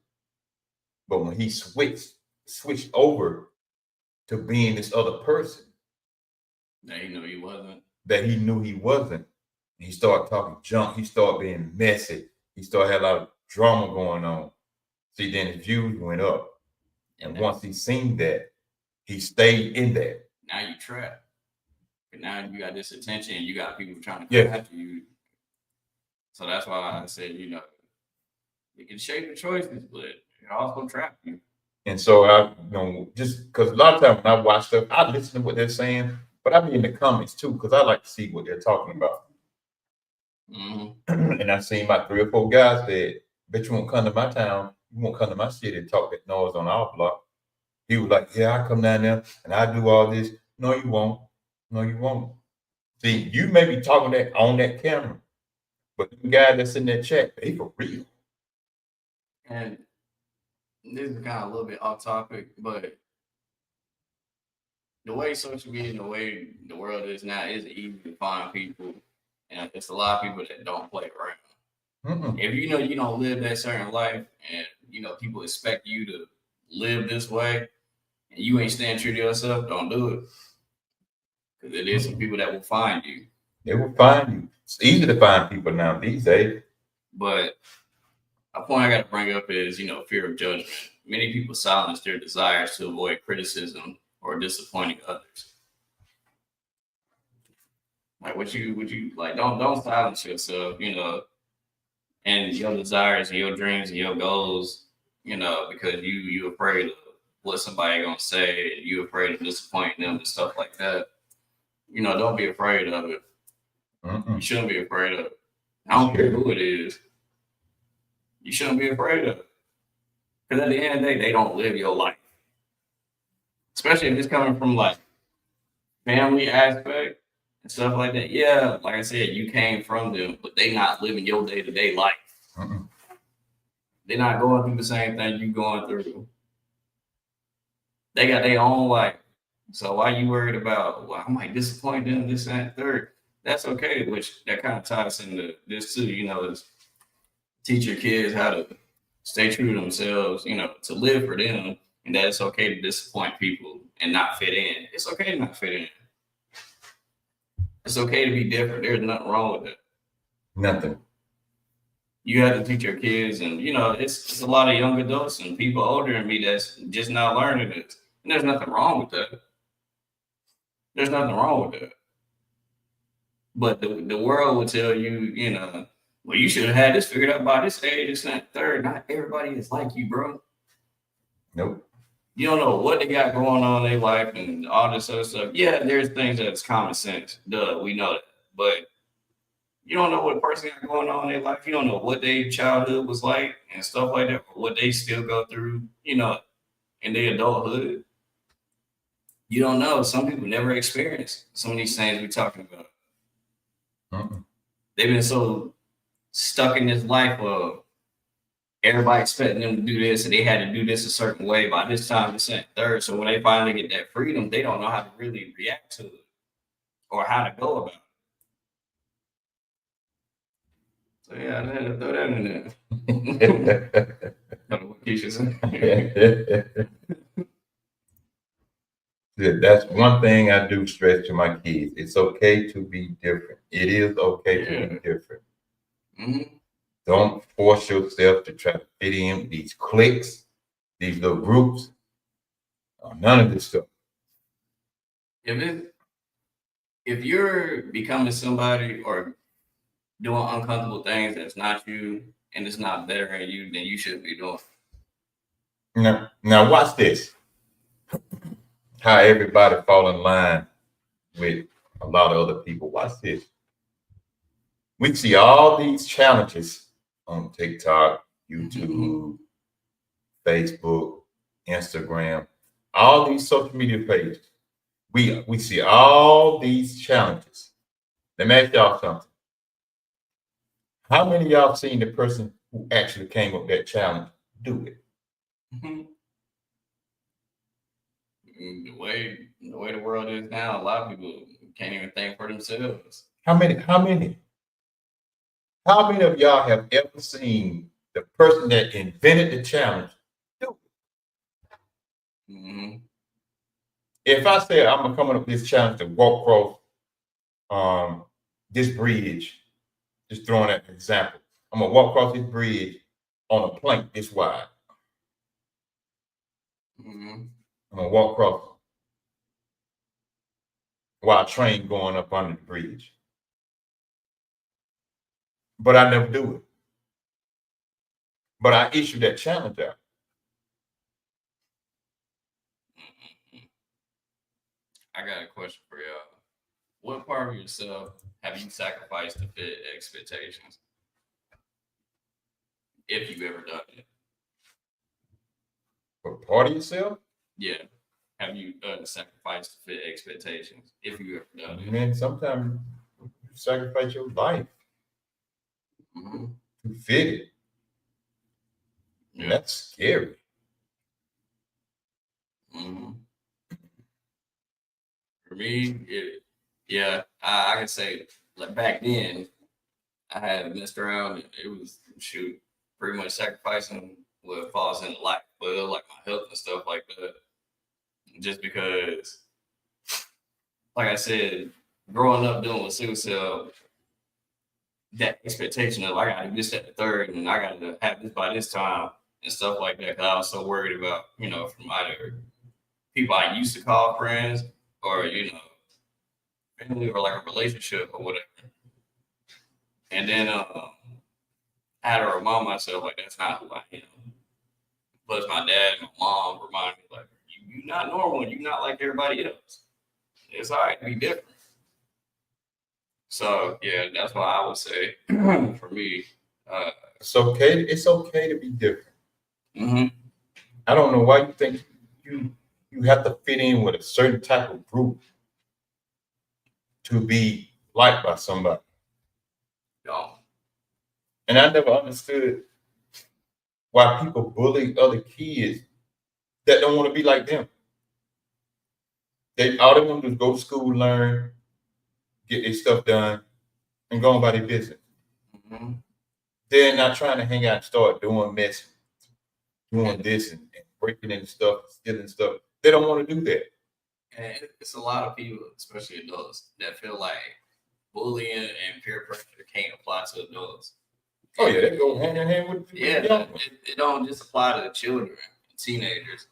But when he switched over to being this other person that he knew he wasn't, he started talking junk. He started being messy. He started having a lot of drama going on. See, then his views went up. And once he seen that, he stayed in that. Now you trapped. But now you got this attention and you got people trying to come after you. So that's why I said, it can shape your choices, but it also trap you. And so I, just because a lot of times when I watch stuff, I listen to what they're saying, but I be in the comments too, because I like to see what they're talking about. And I seen about 3 or 4 guys that bet you won't come to my town. You won't come to my city and talk that noise on our block. He was like, yeah, I come down there and I do all this. No, you won't. No, you won't. See, you may be talking that on that camera, but the guy that's in that chat, they for real. And this is kind of a little bit off topic, but the way social media and the way the world is now, it's easy to find people, and it's a lot of people that don't play around. Mm-mm. If you know you don't live that certain life, and you know people expect you to live this way, and you ain't staying true to yourself, don't do it. Because it is some people that will find you. They will find you. It's easy to find people now these days. But a point I got to bring up is, you know, fear of judgment. Many people silence their desires to avoid criticism or disappointing others. Like what you like, don't silence yourself, you know, and your desires and your dreams and your goals, you know, because you afraid of what somebody gonna say, and you afraid of disappointing them and stuff like that. You know, don't be afraid of it. You shouldn't be afraid of it. I don't care who it is. You shouldn't be afraid of it. Because at the end of the day, they don't live your life. Especially if it's coming from like family aspect and stuff like that. Yeah, like I said, you came from them, but they not living your day-to-day life. Mm-mm. They're not going through the same thing you going through. They got their own life. So why you worried about, well, I might disappoint them, this and that, third? That's okay, which that kind of ties into this too, you know, is teach your kids how to stay true to themselves, you know, to live for them, and that it's okay to disappoint people and not fit in. It's okay to not fit in. It's okay to be different. There's nothing wrong with it. Nothing. You have to teach your kids, and you know, it's a lot of young adults and people older than me that's just not learning this. And there's nothing wrong with that. There's nothing wrong with that. But the world will tell you, you know, well, you should have had this figured out by this age, this and that third. Not everybody is like you, bro. Nope. You don't know what they got going on in their life and all this other stuff. Yeah, there's things that's common sense. Duh, we know that. But you don't know what a person got going on in their life. You don't know what their childhood was like and stuff like that, or what they still go through, you know, in their adulthood. You don't know. Some people never experienced some of these things we're talking about. Mm-mm. They've been so stuck in this life of everybody expecting them to do this and they had to do this a certain way by this time, this and third. So when they finally get that freedom, they don't know how to really react to it or how to go about it. So yeah, I had to throw that in there. Don't know what Keisha said. That's one thing I do stress to my kids. It's okay to be different. It is okay to be different. Mm-hmm. Don't force yourself to try to fit in with these cliques, these little groups, none of this stuff. If you're becoming somebody or doing uncomfortable things that's not you and it's not better than you, then you shouldn't be doing it. Now watch this. How everybody fall in line with a lot of other people. Watch this. We see all these challenges on TikTok, YouTube, Facebook, Instagram, all these social media pages. We see all these challenges. Let me ask y'all something. How many of y'all seen the person who actually came up with that challenge do it? The way the world is now, a lot of people can't even think for themselves. How many of y'all have ever seen the person that invented the challenge do it? Mm-hmm. If I say I'm gonna come up with this challenge to walk across this bridge, just throwing that example, I'm gonna walk across this bridge on a plank this wide. Mm-hmm. I'm gonna walk across while a train going up under the bridge. But I never do it. But I issue that challenge out. I got a question for y'all. What part of yourself have you sacrificed to fit expectations? If you've ever done it. For part of yourself? Yeah. Have you sacrificed to fit expectations? If you ever done it. Man, sometimes you sacrifice your life Mm-hmm. to fit it. And Yeah. that's scary. Mm-hmm. For me, yeah, I can say like back then, I had messed around and it was shoot pretty much sacrificing what falls into life, but it was like my health and stuff like that. Just because, like I said, growing up dealing with sickle cell, that expectation of I gotta do this at the third and I gotta have this by this time and stuff like that. Cause I was so worried about, from either people I used to call friends or, family or like a relationship or whatever. And then I had to remind myself like that's not who I am. Plus my dad and my mom remind me like you're not normal, you're not like everybody else. It's all right to be different. So yeah, that's why I would say for me, uh, It's okay to be different. mhm. I don't know why you think you you have to fit in with a certain type of group to be liked by somebody. Y'all. And I never understood why people bully other kids that don't want to be like them. All they want to do is go to school, learn, get their stuff done, and go on about their business. Mm-hmm. They're not trying to hang out and start doing mess, doing this and breaking in stuff, stealing stuff. They don't want to do that. And it's a lot of people, especially adults, that feel like bullying and peer pressure can't apply to adults. Oh yeah, they go hand in hand with Yeah, the young ones. it don't just apply to the children, teenagers.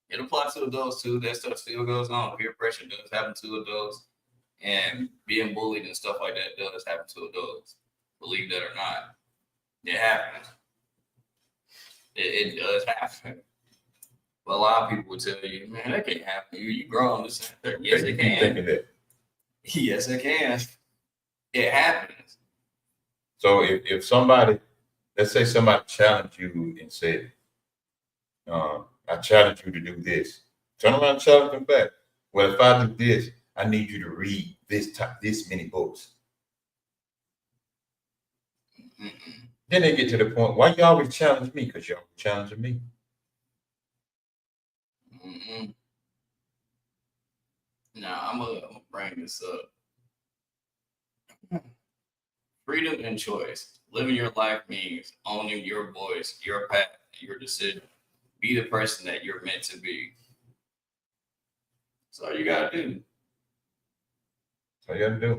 It applies to adults too. That stuff still goes on. Peer pressure does happen to adults, and being bullied and stuff like that does happen to adults. Believe that or not, it happens. It does happen. But a lot of people will tell you, man, that can't happen. You grown. Yes, They it keep thinking can. that. Yes, it can. It happens. So if somebody, let's say somebody challenged you and said, I challenge you to do this. Turn around and challenge them back. Well, if I do this, I need you to read this many books. Mm-mm. Then they get to the point, why you always challenge me? Because you're always challenging me. Mm-mm. Now, I'm gonna bring this up. Freedom and choice. Living your life means owning your voice, your path, your decision. Be the person that you're meant to be. That's all you gotta do. That's all you got to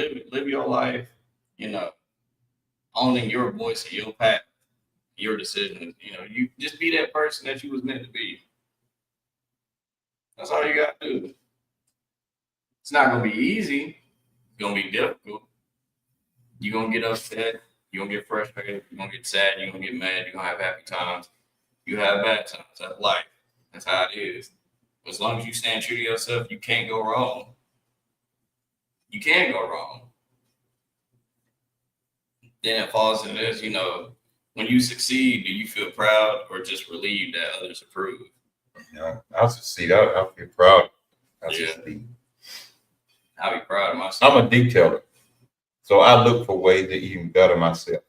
do. Live your life. You know, owning your voice and your path, your decisions. You just be that person that you was meant to be. That's all you gotta do. It's not gonna be easy. It's gonna be difficult. You're gonna get upset. You're gonna get frustrated. You're gonna get sad. You're gonna get mad. You're gonna have happy times. You have bad times. That's life. That's how it is. As long as you stand true to yourself, you can't go wrong. You can't go wrong. Then it falls into this, when you succeed, do you feel proud or just relieved that others approve? I'll succeed. I feel proud. I Yeah. succeed. I'll be proud of myself. I'm a detailer. So I look for ways to even better myself.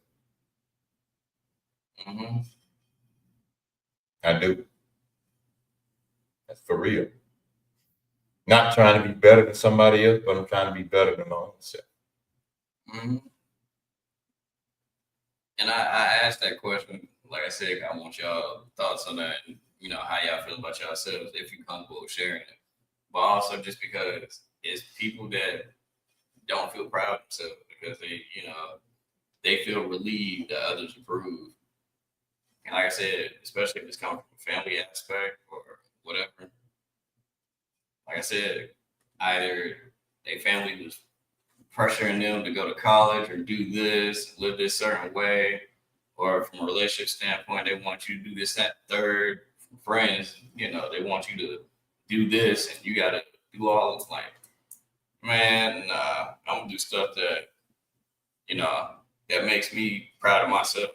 Mm-hmm. I do. That's for real. Not trying to be better than somebody else, but I'm trying to be better than my own self. Mm-hmm. And I asked that question, like I said, I want y'all thoughts on that, and, how y'all feel about yourselves if you're comfortable with sharing it. But also just because it's people that don't feel proud of themselves because they feel relieved that others approve. And like I said, especially if it's coming from a family aspect or whatever, like I said, either their family was pressuring them to go to college or do this, live this certain way, or from a relationship standpoint, they want you to do this, that, third. From friends, they want you to do this, and you got to do all this. Like, man, nah, I'm gonna do stuff that that makes me proud of myself.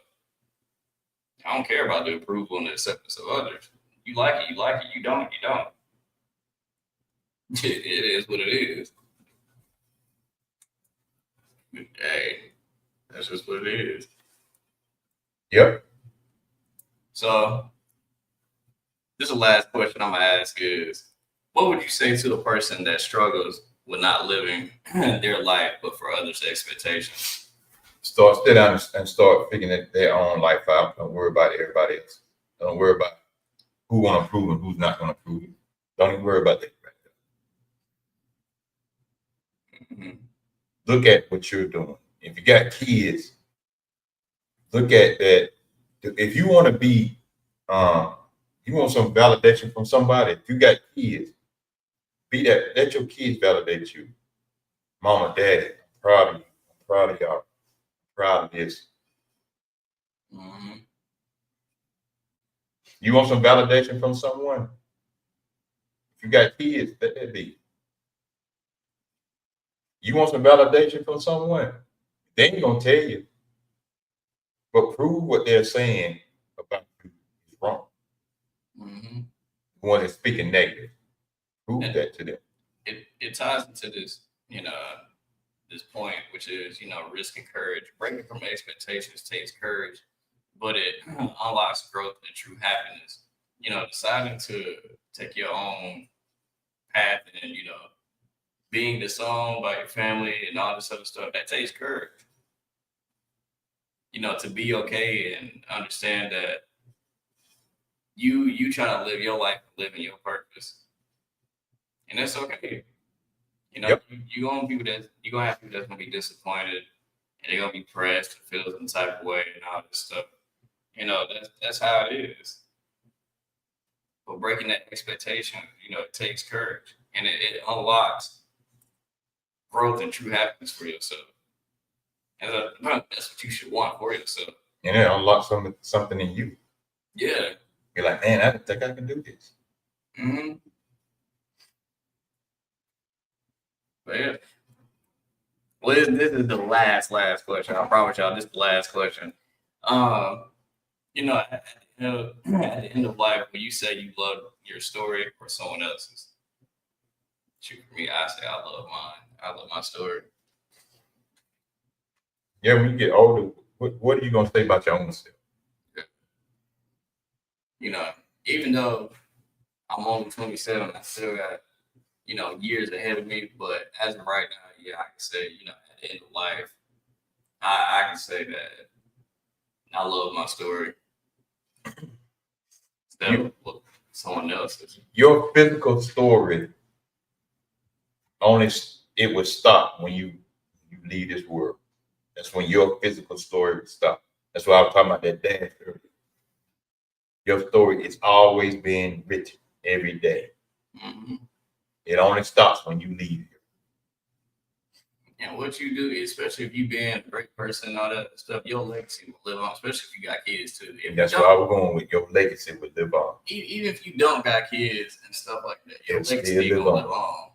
I don't care about the approval and the acceptance of others. You like it, you like it. You don't, you don't. It is what it is. Hey, that's just what it is. Yep. So, this is the last question I'm gonna ask is, what would you say to a person that struggles with not living their life, but for others' expectations? Sit down and start figuring their own life out. Don't worry about everybody else. Don't worry about who gonna approve and who's not gonna approve it. Don't even worry about that. Mhm. Look at what you're doing. If you got kids, look at that. If you want to be, you want some validation from somebody. If you got kids, be that. Let your kids validate you. Mama, daddy, I'm proud of you. I'm proud of y'all. I'm proud of this. Mhm. You want some validation from someone? If you got kids, let that be. You want some validation from someone? They ain't gonna tell you, but prove what they're saying about you is wrong. Mhm. The one that's speaking negative, prove And that to them. it ties into this, this point, which is, risk and courage. Breaking from expectations takes courage, but it unlocks growth and true happiness. Deciding to take your own path and, being disowned by your family and all this other stuff, that takes courage. To be okay and understand that you trying to live your life, living your purpose. And that's okay. Yep. You gonna people that you gonna have people that's gonna be disappointed and they're gonna be pressed to feel some type of way and all this stuff. That's how it is. But breaking that expectation, it takes courage and it unlocks growth and true happiness for yourself. And that's what you should want for yourself. And it unlocks something in you. Yeah. You're like, man, I think I can do this. Mm-hmm. But yeah. Well, this is the last question. I promise y'all, this is the last question. At the end of life, when you say you love your story or someone else's, shoot, for me, I say I love mine. I love my story. Yeah, when you get older, what are you gonna say about your own self? Even though I'm only 27, I still got years ahead of me. But as of right now, yeah, I can say at the end of life, I can say that I love my story. Instead of someone else's. Your physical story it will stop when you leave this world. That's when your physical story will stop. That's why I was talking about that dance earlier. Your story is always being written every day. Mm-hmm. It only stops when you leave here. And what you do, especially if you being a great person and all that stuff, your legacy will live on, especially if you got kids too. That's where I was going with your legacy will live on. Even if you don't got kids and stuff like that, your legacy will live on.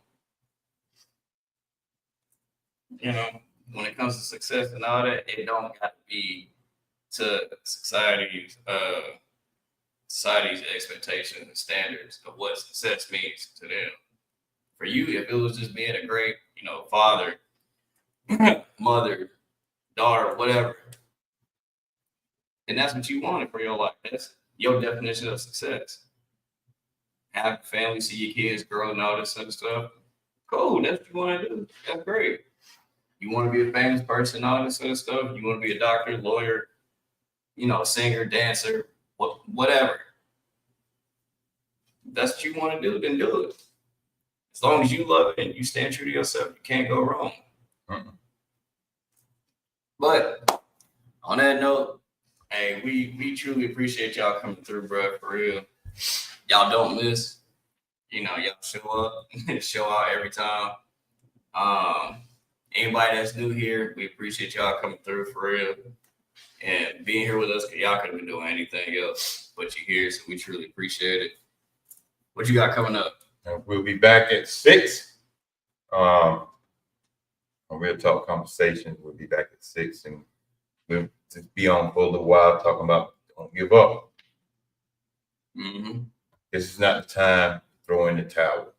When it comes to success and all that, it don't got to be to society's expectations and standards of what success means to them. For you, if it was just being a great, father, mother, daughter, whatever, and that's what you wanted for your life. That's your definition of success. Have a family, see your kids grow and all this other stuff. Cool, that's what you want to do. That's great. You want to be a famous person, all this other stuff. You want to be a doctor, lawyer, singer, dancer, whatever. If that's what you want to do, then do it. As long as you love it and you stand true to yourself, you can't go wrong. Mm-mm. But on that note, hey, we truly appreciate y'all coming through, bro. For real, y'all don't miss. Y'all show up, show out every time. Anybody that's new here, we appreciate y'all coming through for real and being here with us. Cause y'all could have been doing anything else, but you're here, so we truly appreciate it. What you got coming up? We'll be back at 6. On Real Talk Conversations, we'll be back at 6, and we'll just be on for a little while talking about Don't give up. Mm-hmm. This is not the time to throw in the towel.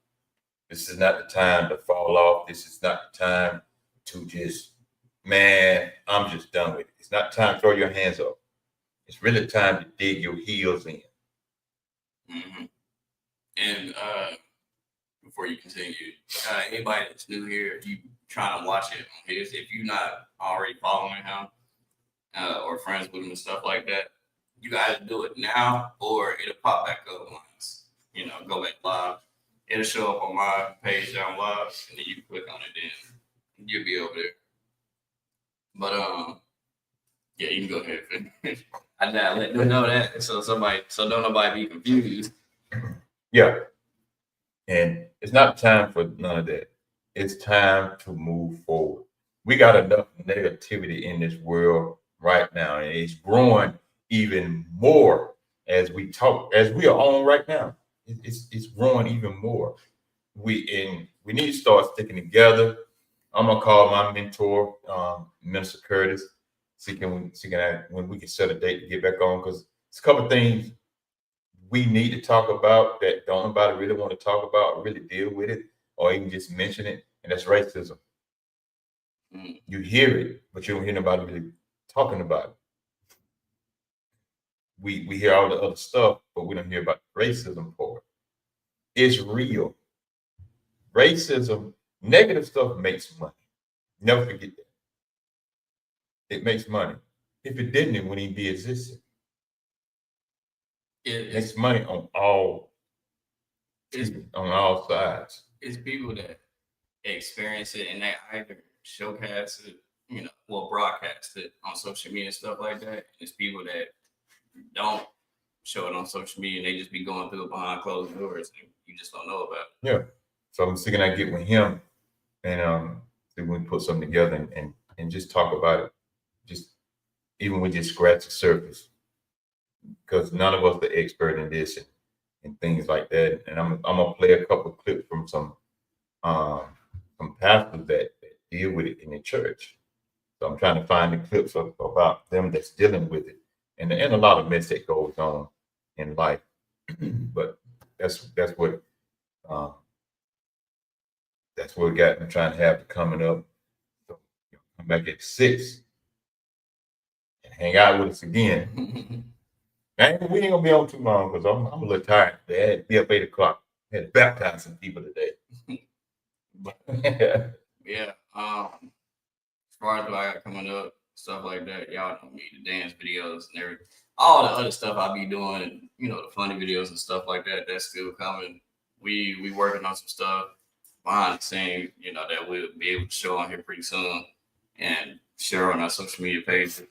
This is not the time to fall off. This is not the time to just, man, I'm just done with it. It's not time to throw your hands up. It's really time to dig your heels in. Mm-hmm. And before you continue, anybody that's new here, if you trying to watch it on his, if you're not already following him or friends with him and stuff like that, you got to do it now or it'll pop back up once, go back live. It'll show up on my page down live, and then you can click on it, then you'll be over there. But yeah, you can go ahead and finish. I gotta let them know that so don't nobody be confused. Yeah. And it's not time for none of that. It's time to move forward. We got enough negativity in this world right now, and it's growing even more as we talk, as we are on right now. It's growing even more. We need to start sticking together. I'm gonna call my mentor, Minister Curtis, see when we can set a date to get back on, because it's a couple of things we need to talk about that don't nobody really want to talk about, or really deal with it, or even just mention it, and that's racism. Mm. You hear it, but you don't hear nobody really talking about it. We hear all the other stuff, but we don't hear about the racism part. It's real. Racism, negative stuff makes money. Never forget that. It makes money. If it didn't, it wouldn't even be existing. It makes money on all sides. It's people that experience it and they either showcase it, broadcast it on social media and stuff like that. It's people that don't show it on social media and they just be going through it behind closed doors and you just don't know about it. Yeah. So I'm thinking I get with him and see we can put something together and just talk about it. Just even we just scratch the surface. Because none of us are expert in this and things like that. And I'm gonna play a couple of clips from some pastors that deal with it in the church. So I'm trying to find the clips about them that's dealing with it, and a lot of mess that goes on in life. But that's what we got. I'm trying to have coming up. So come back at 6 and hang out with us again. We ain't gonna be on too long because I'm a little tired. They had to be up 8 o'clock. Had to baptize some people today. Yeah. As far as what I got coming up, stuff like that, y'all know me, the dance videos and everything. All the other stuff I be doing, the funny videos and stuff like that, that's still coming. We working on some stuff behind the scenes, that we'll be able to show on here pretty soon and share on our social media pages.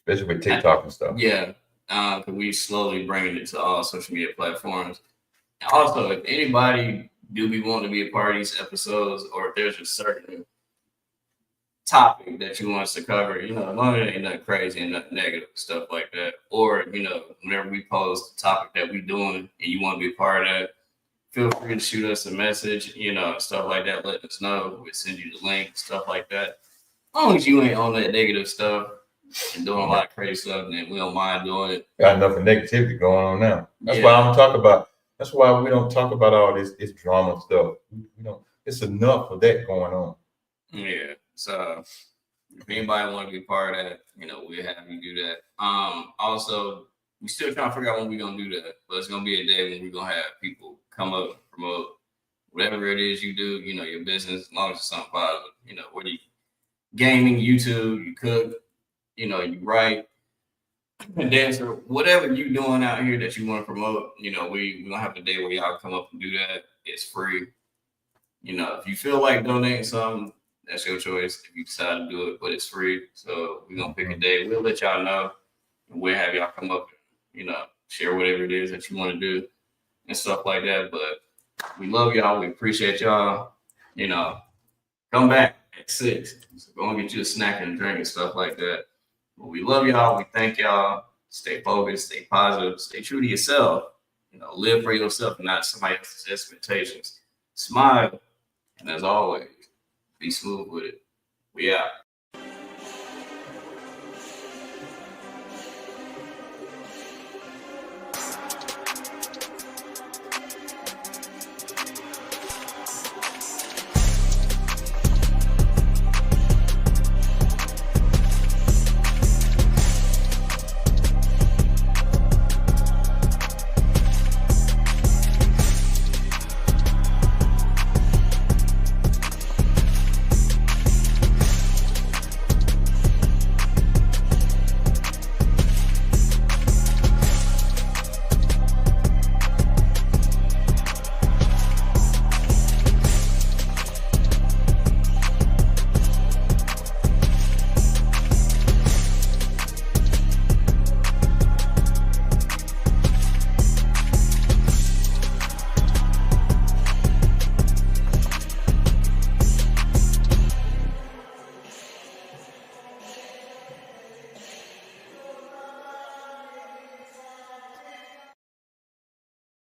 Especially with TikTok and stuff. Yeah, because we slowly bringing it to all social media platforms. And also, if anybody do be wanting to be a part of these episodes, or if there's a certain topic that you want us to cover, as long as it ain't nothing crazy and nothing negative, stuff like that, or, whenever we post the topic that we doing and you want to be a part of that, feel free to shoot us a message, stuff like that, let us know. We'll send you the link, stuff like that. As long as you ain't on that negative stuff and doing a lot of crazy stuff, and we don't mind doing it. Got enough negativity going on now. That's why I'm talking about. That's why we don't talk about all this drama stuff. We don't. It's enough of that going on. Yeah. So if anybody want to be part of that, we'll have you do that. Also, we still trying to figure out when we're gonna do that, but it's gonna be a day when we're gonna have people come up, promote whatever it is you do, your business, as long as it's something positive, whether you gaming, YouTube, you cook, you write, dancer, whatever you doing out here that you want to promote, we gonna have a day where y'all come up and do that. It's free. If you feel like donating something, that's your choice. If you decide to do it, but it's free. So we're gonna pick a day. We'll let y'all know. And we'll have y'all come up and, share whatever it is that you want to do and stuff like that. But we love y'all. We appreciate y'all. Come back at 6. So go and get you a snack and a drink and stuff like that. But we love y'all. We thank y'all. Stay focused, stay positive, stay true to yourself. Live for yourself and not somebody else's expectations. Smile. And as always, be smooth with it. We out.